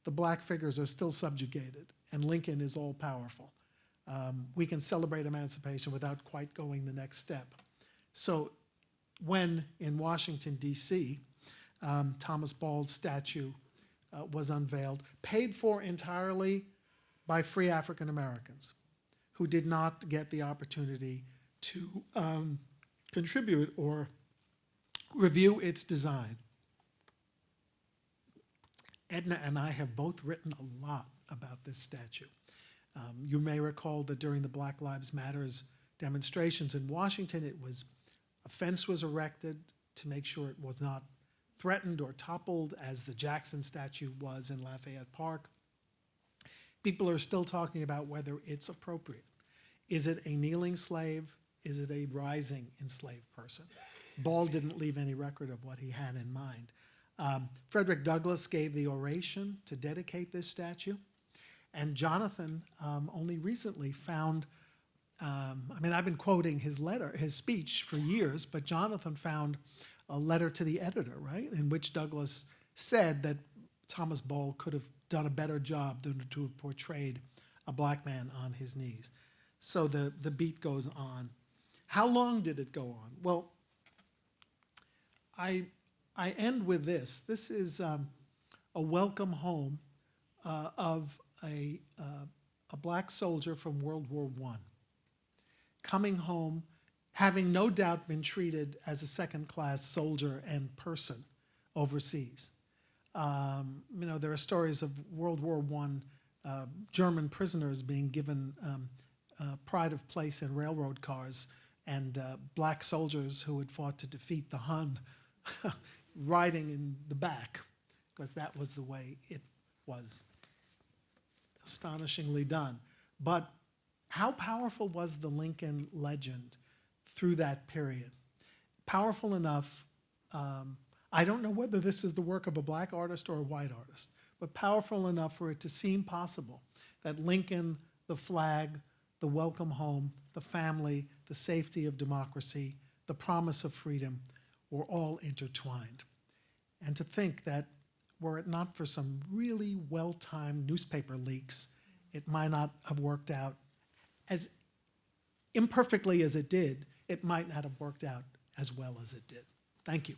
The black figures are still subjugated, and Lincoln is all-powerful. We can celebrate emancipation without quite going the next step. So when in Washington, D.C., Thomas Ball's statue was unveiled, paid for entirely by free African Americans who did not get the opportunity to contribute or review its design. Edna and I have both written a lot about this statue. You may recall that during the Black Lives Matters demonstrations in Washington, a fence was erected to make sure it was not threatened or toppled as the Jackson statue was in Lafayette Park. People are still talking about whether it's appropriate. Is it a kneeling slave? Is it a rising enslaved person? Ball didn't leave any record of what he had in mind. Frederick Douglass gave the oration to dedicate this statue. And Jonathan only recently found, I've been quoting his speech for years, but Jonathan found a letter to the editor, right, in which Douglass said that Thomas Ball could have done a better job than to have portrayed a black man on his knees. So the beat goes on. How long did it go on? Well, I end with this. This is a welcome home of a black soldier from World War I, coming home, having no doubt been treated as a second-class soldier and person overseas. There are stories of World War I German prisoners being given pride of place in railroad cars, and black soldiers who had fought to defeat the Hun riding in the back, because that was the way it was astonishingly done. But how powerful was the Lincoln legend through that period? Powerful enough, I don't know whether this is the work of a black artist or a white artist, but powerful enough for it to seem possible that Lincoln, the flag, the welcome home, the family, the safety of democracy, the promise of freedom were all intertwined. And to think that were it not for some really well-timed newspaper leaks, it might not have worked out as imperfectly as it did. It might not have worked out as well as it did. Thank you.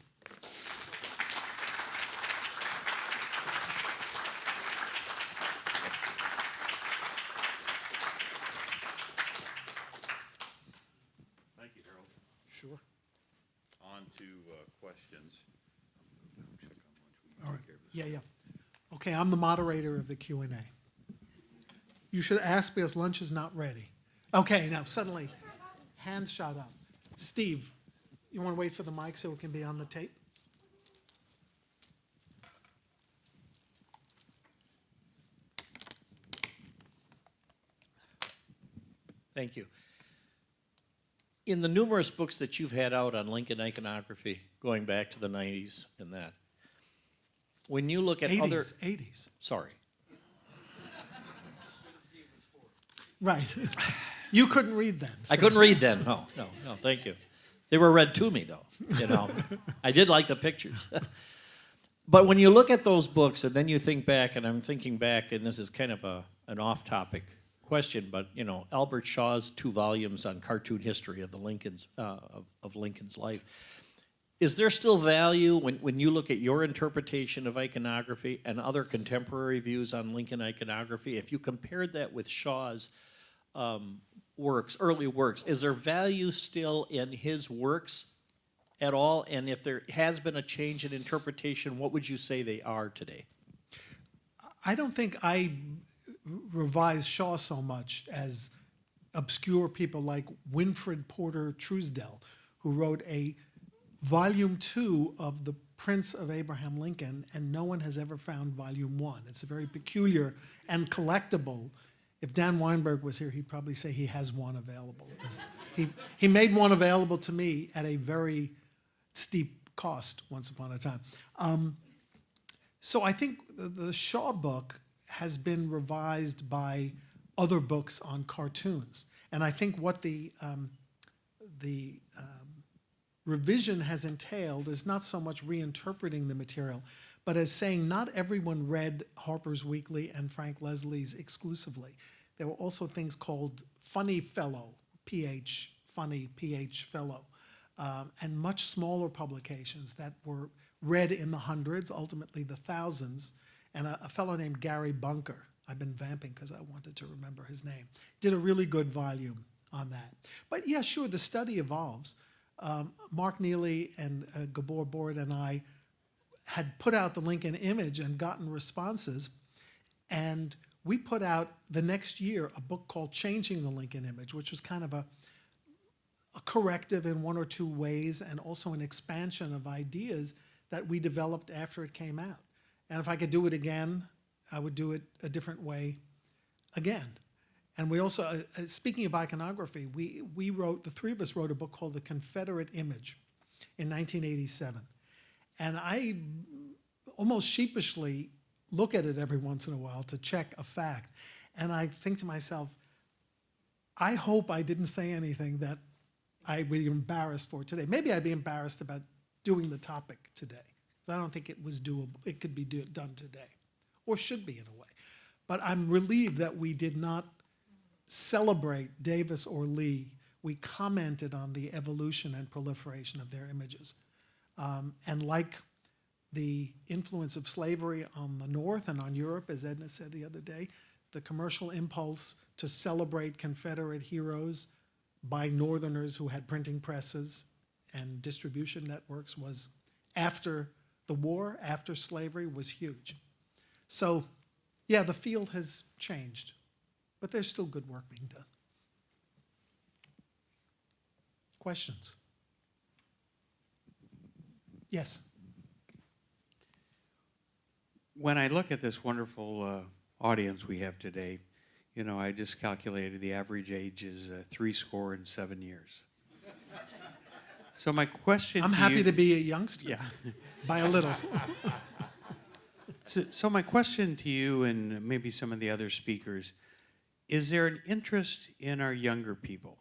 Thank you, Harold. Sure. On to questions. All right. Yeah, yeah. Okay, I'm the moderator of the Q&A. You should ask because lunch is not ready. Okay, now suddenly, hands shot up. Steve, you want to wait for the mic so it can be on the tape? Thank you. In the numerous books that you've had out on Lincoln iconography, going back to the 90s and that, when you look at 80s. Sorry. Right. You couldn't read then. I couldn't read then. No, thank you. They were read to me, though. You know, I did like the pictures. But when you look at those books and then you think back, and I'm thinking back, and this is kind of an off-topic question, but you know, Albert Shaw's 2 volumes on cartoon history of the Lincoln's of Lincoln's life. Is there still value when you look at your interpretation of iconography and other contemporary views on Lincoln iconography? If you compared that with Shaw's works, early works, is there value still in his works at all? And if there has been a change in interpretation, what would you say they are today? I don't think I revise Shaw so much as obscure people like Winfred Porter Truesdell, who wrote a volume 2 of The Prince of Abraham Lincoln, and no one has ever found volume 1. It's a very peculiar and collectible. If Dan Weinberg was here, he'd probably say he has one available. He made one available to me at a very steep cost once upon a time. So I think the Shaw book has been revised by other books on cartoons. And I think what the revision has entailed is not so much reinterpreting the material, but as saying not everyone read Harper's Weekly and Frank Leslie's exclusively. There were also things called Funny Fellow, PH, Funny, PH Fellow, and much smaller publications that were read in the hundreds, ultimately the thousands, and a fellow named Gary Bunker, I've been vamping because I wanted to remember his name, did a really good volume on that. But yeah, sure, the study evolves. Mark Neely and Gabor Bord and I had put out the Lincoln image and gotten responses, and we put out the next year a book called Changing the Lincoln Image, which was kind of a corrective in 1 or 2 ways and also an expansion of ideas that we developed after it came out. And if I could do it again, I would do it a different way again. And we also, speaking of iconography, we wrote, the 3 of us wrote a book called The Confederate Image in 1987. And I almost sheepishly look at it every once in a while to check a fact. And I think to myself, I hope I didn't say anything that I would be embarrassed for today. Maybe I'd be embarrassed about doing the topic today. I don't think it was doable. It could be done today, or should be in a way. But I'm relieved that we did not celebrate Davis or Lee. We commented on the evolution and proliferation of their images. And like the influence of slavery on the North and on Europe, as Edna said the other day, the commercial impulse to celebrate Confederate heroes by Northerners who had printing presses and distribution networks was after the war, after slavery, was huge. So, yeah, the field has changed, but there's still good work being done. Questions? Yes. When I look at this wonderful audience we have today, you know, I just calculated the average age is 70 years. So my question I'm to happy you, to be a youngster. Yeah. By a little. So my question to you and maybe some of the other speakers, is there an interest in our younger people,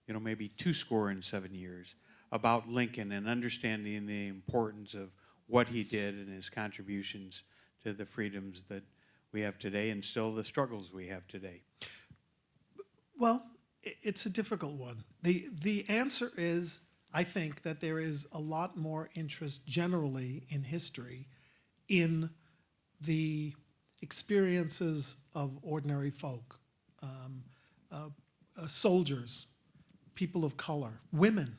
you know, maybe 70 years, about Lincoln and understanding the importance of what he did and his contributions to the freedoms that we have today and still the struggles we have today? Well, it's a difficult one. The answer is, I think, that there is a lot more interest generally in history in the experiences of ordinary folk, soldiers, people of color, women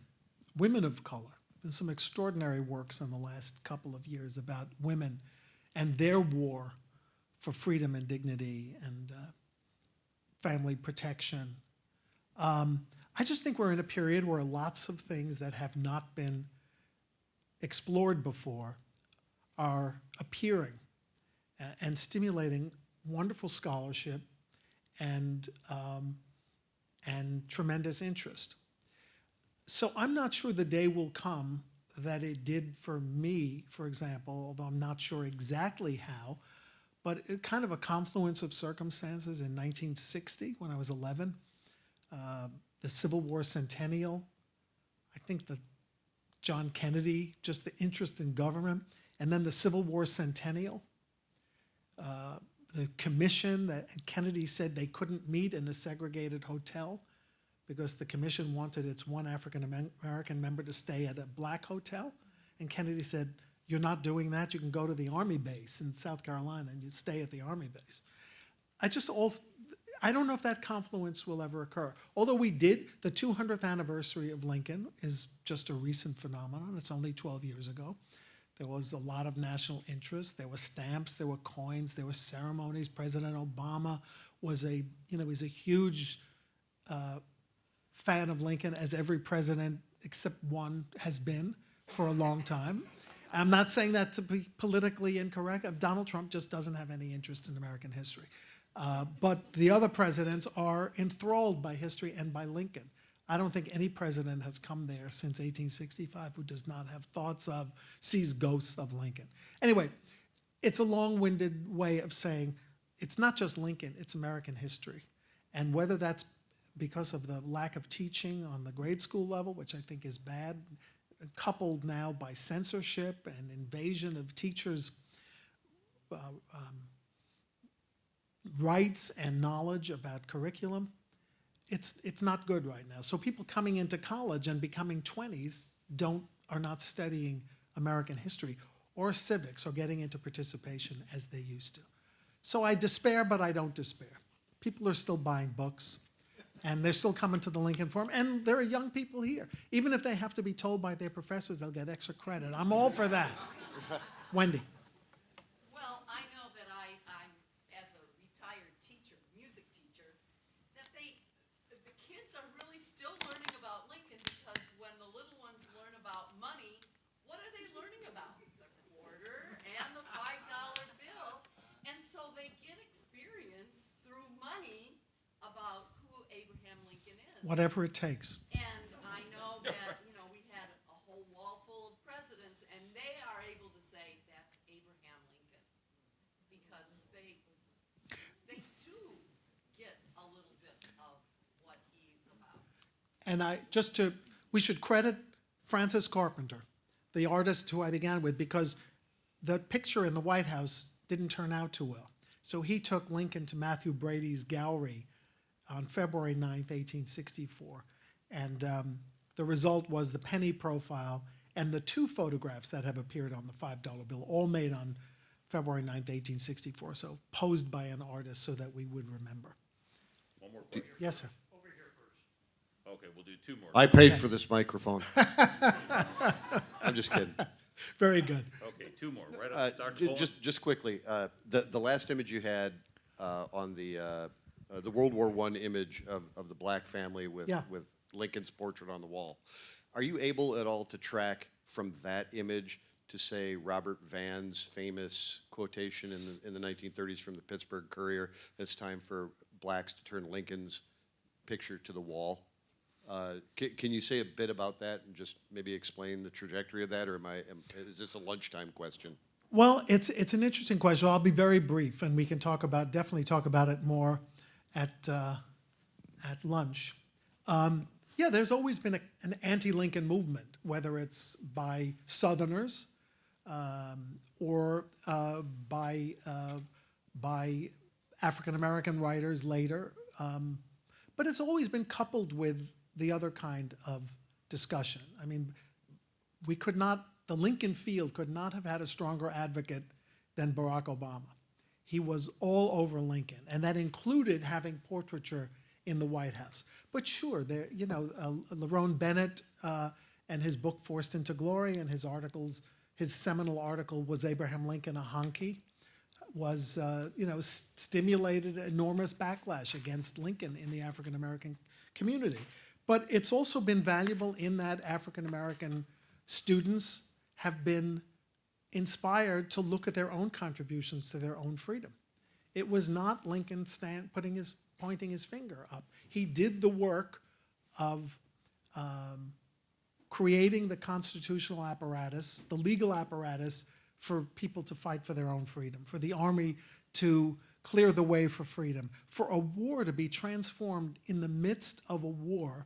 of color. There's some extraordinary works in the last couple of years about women and their war for freedom and dignity and family protection. I just think we're in a period where lots of things that have not been explored before are appearing and stimulating wonderful scholarship and tremendous interest. So I'm not sure the day will come that it did for me, for example, although I'm not sure exactly how, but it kind of a confluence of circumstances in 1960 when I was 11, the Civil War centennial, I think the John Kennedy, just the interest in government, and then the Civil War centennial, the commission that Kennedy said they couldn't meet in a segregated hotel because the commission wanted its one African-American member to stay at a black hotel. And Kennedy said, you're not doing that, you can go to the Army base in South Carolina and you stay at the Army base. I don't know if that confluence will ever occur. Although we did, the 200th anniversary of Lincoln is just a recent phenomenon. It's only 12 years ago. There was a lot of national interest. There were stamps, there were coins, there were ceremonies. President Obama was he's a huge fan of Lincoln, as every president except one has been for a long time. I'm not saying that to be politically incorrect. Donald Trump just doesn't have any interest in American history. But the other presidents are enthralled by history and by Lincoln. I don't think any president has come there since 1865 who does not have thoughts of, sees ghosts of Lincoln. Anyway, it's a long-winded way of saying it's not just Lincoln, it's American history. And whether that's because of the lack of teaching on the grade school level, which I think is bad, coupled now by censorship and invasion of teachers' rights and knowledge about curriculum, it's not good right now. So people coming into college and becoming 20s are not studying American history or civics or getting into participation as they used to. So I despair, but I don't despair. People are still buying books, and they're still coming to the Lincoln Forum, and there are young people here. Even if they have to be told by their professors they'll get extra credit. I'm all for that. Wendy. Well, I know that I'm, as a retired teacher, music teacher, that the kids are really still learning about Lincoln, because when the little ones learn about money, what are they learning about? The quarter and the $5 bill. And so they get experience through money about who Abraham Lincoln is. Whatever it takes. And I know that, we had a whole wall full of presidents, and they are able to say that's Abraham Lincoln, because they do get a little bit of what he's about. And we should credit Francis Carpenter, the artist who I began with, because the picture in the White House didn't turn out too well. So he took Lincoln to Matthew Brady's gallery on February 9th, 1864. And the result was the penny profile and the two photographs that have appeared on the $5 bill, all made on February 9th, 1864. So posed by an artist so that we would remember. One more question. Yes, sir. Okay, we'll do two more. I paid for this microphone. I'm just kidding. Very good. Okay, two more. Right up, Dr. Boland? Just quickly, the last image you had on the World War I image of the black family with Yeah. Lincoln's portrait on the wall. Are you able at all to track from that image to say Robert Van's famous quotation in the 1930s from the Pittsburgh Courier, "It's time for blacks to turn Lincoln's picture to the wall." Can you say a bit about that and just maybe explain the trajectory of that, or is this a lunchtime question? Well, it's an interesting question. I'll be very brief, and we can definitely talk about it more at lunch. Yeah, there's always been an anti-Lincoln movement, whether it's by Southerners or by African American writers later, but it's always been coupled with the other kind of discussion. I mean, the Lincoln field could not have had a stronger advocate than Barack Obama. He was all over Lincoln, and that included having portraiture in the White House. But sure, Lerone Bennett and his book Forced into Glory, and his seminal article, Was Abraham Lincoln a Honky?, was stimulated enormous backlash against Lincoln in the African American community. But it's also been valuable in that African American students have been inspired to look at their own contributions to their own freedom. It was not Lincoln pointing his finger up. He did the work of creating the constitutional apparatus, the legal apparatus for people to fight for their own freedom, for the army to clear the way for freedom, for a war to be transformed in the midst of a war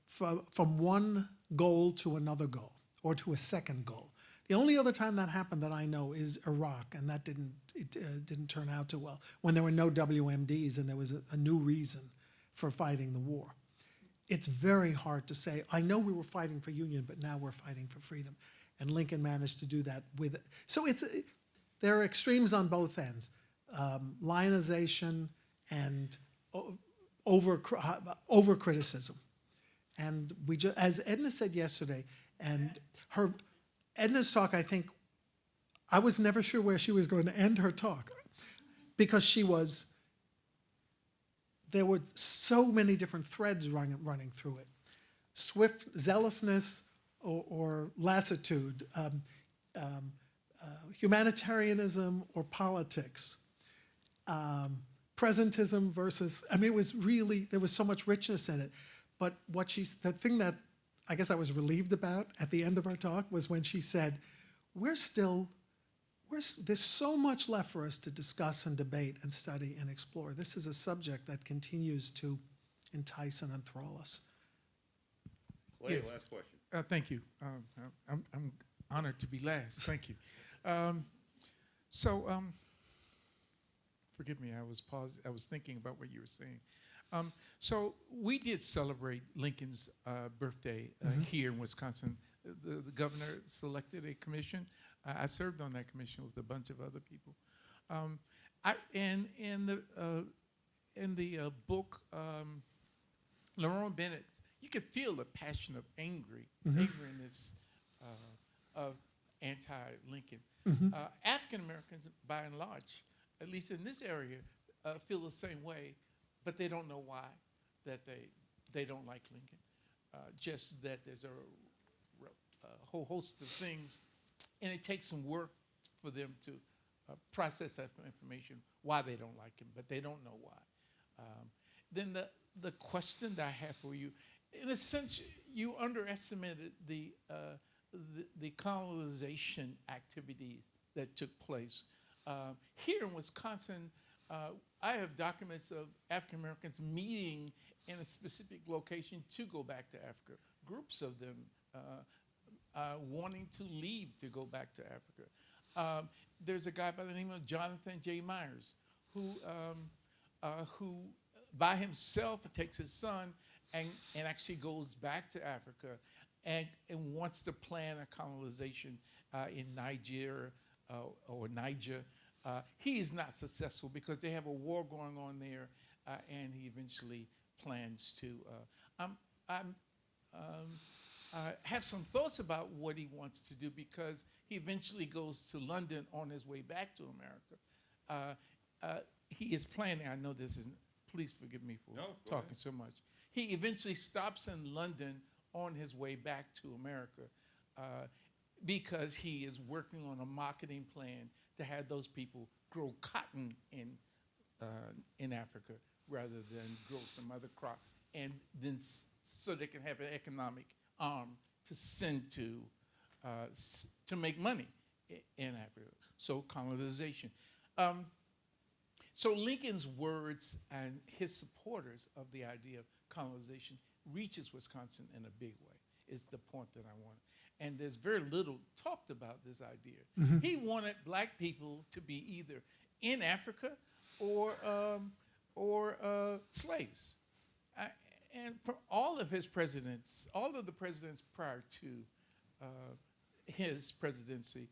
from one goal to another goal, or to a second goal. The only other time that happened that I know is Iraq, and that didn't turn out too well, when there were no WMDs and there was a new reason for fighting the war. It's very hard to say, I know we were fighting for union, but now we're fighting for freedom. And Lincoln managed to do that with it. So there are extremes on both ends, lionization and over criticism. And as Edna said yesterday, and Edna's talk, I think, I was never sure where she was going to end her talk, because there were so many different threads running through it. Swift zealousness or lassitude, humanitarianism or politics, presentism versus, it was really, there was so much richness in it. But the thing that I guess I was relieved about at the end of our talk was when she said, there's so much left for us to discuss and debate and study and explore. This is a subject that continues to entice and enthrall us. Clay, Yes. last question. Thank you. I'm honored to be last. Thank you. Forgive me. I was thinking about what you were saying. So we did celebrate Lincoln's birthday here in Wisconsin. The governor selected a commission. I served on that commission with a bunch of other people. In the book, Lerone Bennett, you could feel the passion of angriness of anti-Lincoln. African Americans, by and large, at least in this area, feel the same way, but they don't know why that they don't like Lincoln. Just that there's a whole host of things, and it takes some work for them to process that information, why they don't like him, but they don't know why. Then the question that I have for you, in a sense, you underestimated the colonization activities that took place. Here in Wisconsin, I have documents of African Americans meeting in a specific location to go back to Africa. Groups of them wanting to leave to go back to Africa. There's a guy by the name of Jonathan J. Myers who by himself takes his son and actually goes back to Africa and wants to plan a colonization in Niger or Niger. He is not successful because they have a war going on there, and he eventually plans to. I have some thoughts about what he wants to do because he eventually goes to London on his way back to America. He is planning, I know this isn't, please forgive me for talking so much. He eventually stops in London on his way back to America. because he is working on a marketing plan to have those people grow cotton in Africa rather than grow some other crop, and then so they can have an economic arm to send to make money in Africa. So colonization. So Lincoln's words and his supporters of the idea of colonization reaches Wisconsin in a big way, is the point that I want. And there's very little talked about this idea. He wanted black people to be either in Africa or slaves. And for all of his presidents, all of the presidents prior to his presidency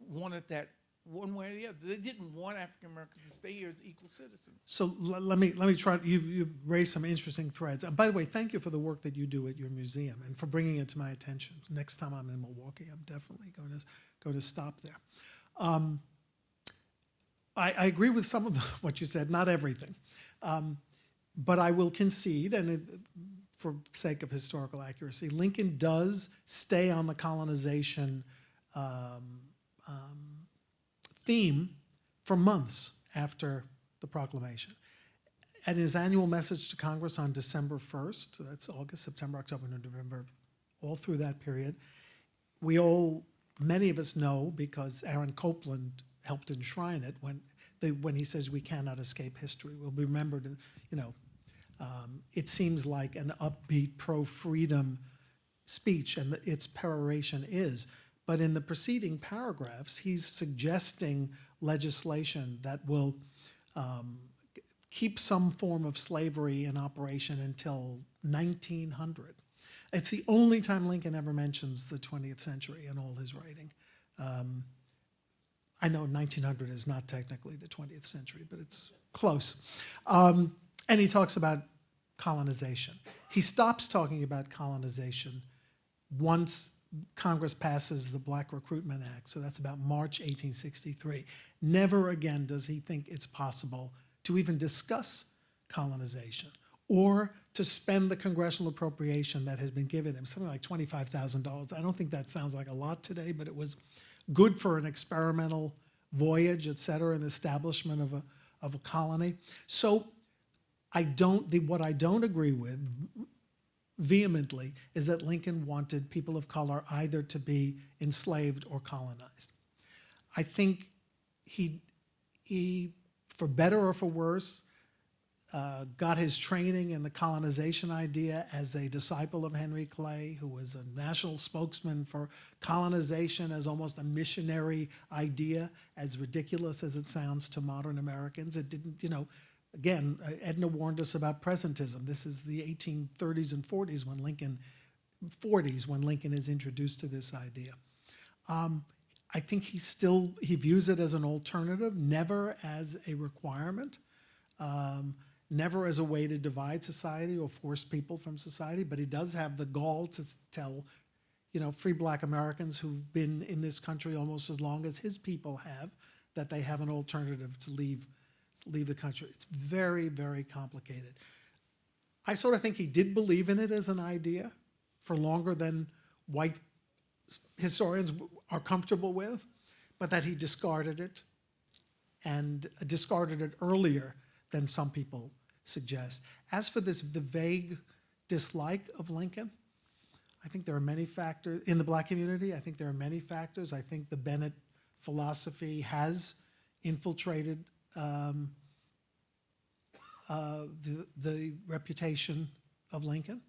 wanted that one way or the other. They didn't want African Americans to stay here as equal citizens. So let me try. You've raised some interesting threads. And by the way, thank you for the work that you do at your museum and for bringing it to my attention. Next time I'm in Milwaukee, I'm definitely going to stop there. I agree with some of what you said, not everything, but I will concede, and for sake of historical accuracy, Lincoln does stay on the colonization theme for months after the proclamation. At his annual message to Congress on December 1st, so that's August, September, October, November, all through that period, many of us know, because Aaron Copland helped enshrine it, when he says we cannot escape history. We'll be remembered, it seems like an upbeat pro-freedom speech, and its peroration is. But in the preceding paragraphs, he's suggesting legislation that will keep some form of slavery in operation until 1900. It's the only time Lincoln ever mentions the 20th century in all his writing. I know 1900 is not technically the 20th century, but it's close. And he talks about colonization. He stops talking about colonization once Congress passes the Black Recruitment Act, so that's about March 1863. Never again does he think it's possible to even discuss colonization or to spend the congressional appropriation that has been given him, something like $25,000. I don't think that sounds like a lot today, but it was good for an experimental voyage, et cetera, and establishment of a colony. So what I don't agree with vehemently is that Lincoln wanted people of color either to be enslaved or colonized. I think he for better or for worse, got his training in the colonization idea as a disciple of Henry Clay, who was a national spokesman for colonization as almost a missionary idea, as ridiculous as it sounds to modern Americans. It didn't, again, Edna warned us about presentism. This is the 1830s and 40s when Lincoln is introduced to this idea. I think he views it as an alternative, never as a requirement, never as a way to divide society or force people from society, but he does have the gall to tell, free black Americans who've been in this country almost as long as his people have, that they have an alternative to leave the country. It's very, very complicated. I sort of think he did believe in it as an idea for longer than white historians are comfortable with, but that he discarded it, and discarded it earlier than some people suggest. As for the vague dislike of Lincoln, I think there are many factors in the black community. I think there are many factors. I think the Bennett philosophy has infiltrated the reputation of Lincoln.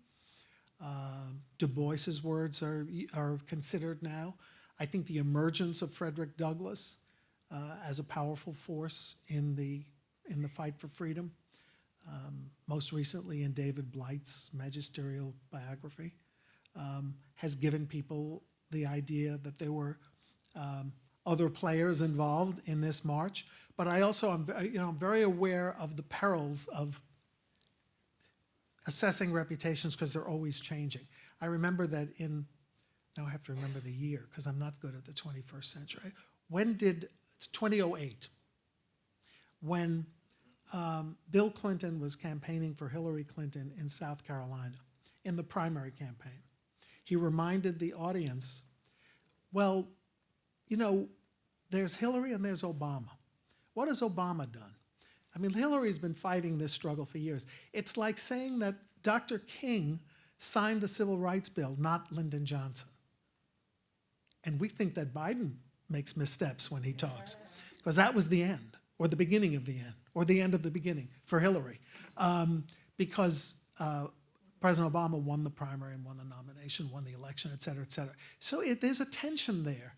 Du Bois's words are considered now. I think the emergence of Frederick Douglass as a powerful force in the fight for freedom, most recently in David Blight's magisterial biography, has given people the idea that there were other players involved in this march. But I also am very aware of the perils of assessing reputations because they're always changing. I remember that now I have to remember the year because I'm not good at the 21st century. It's 2008, when Bill Clinton was campaigning for Hillary Clinton in South Carolina in the primary campaign. He reminded the audience Well, you know, there's Hillary and there's Obama. What has Obama done? I mean, Hillary's been fighting this struggle for years. It's like saying that Dr. King signed the Civil Rights Bill, not Lyndon Johnson. And we think that Biden makes missteps when he talks, because that was the end, or the beginning of the end, or the end of the beginning for Hillary, because President Obama won the primary and won the nomination, won the election, et cetera, et cetera. So there's a tension there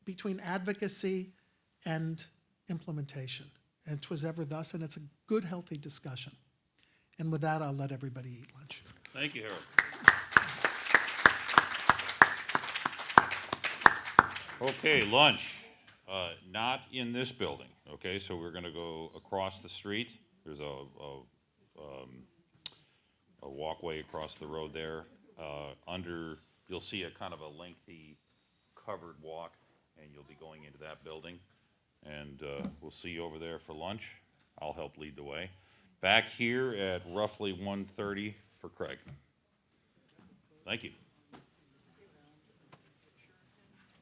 between advocacy and implementation. And 'twas ever thus, and it's a good, healthy discussion. And with that, I'll let everybody eat lunch. Thank you, Harold. Okay, lunch, not in this building, okay? So we're gonna go across the street. There's a walkway across the road there. You'll see a kind of a lengthy covered walk, and you'll be going into that building. And we'll see you over there for lunch. I'll help lead the way. Back here at roughly 1:30 for Craig. Thank you.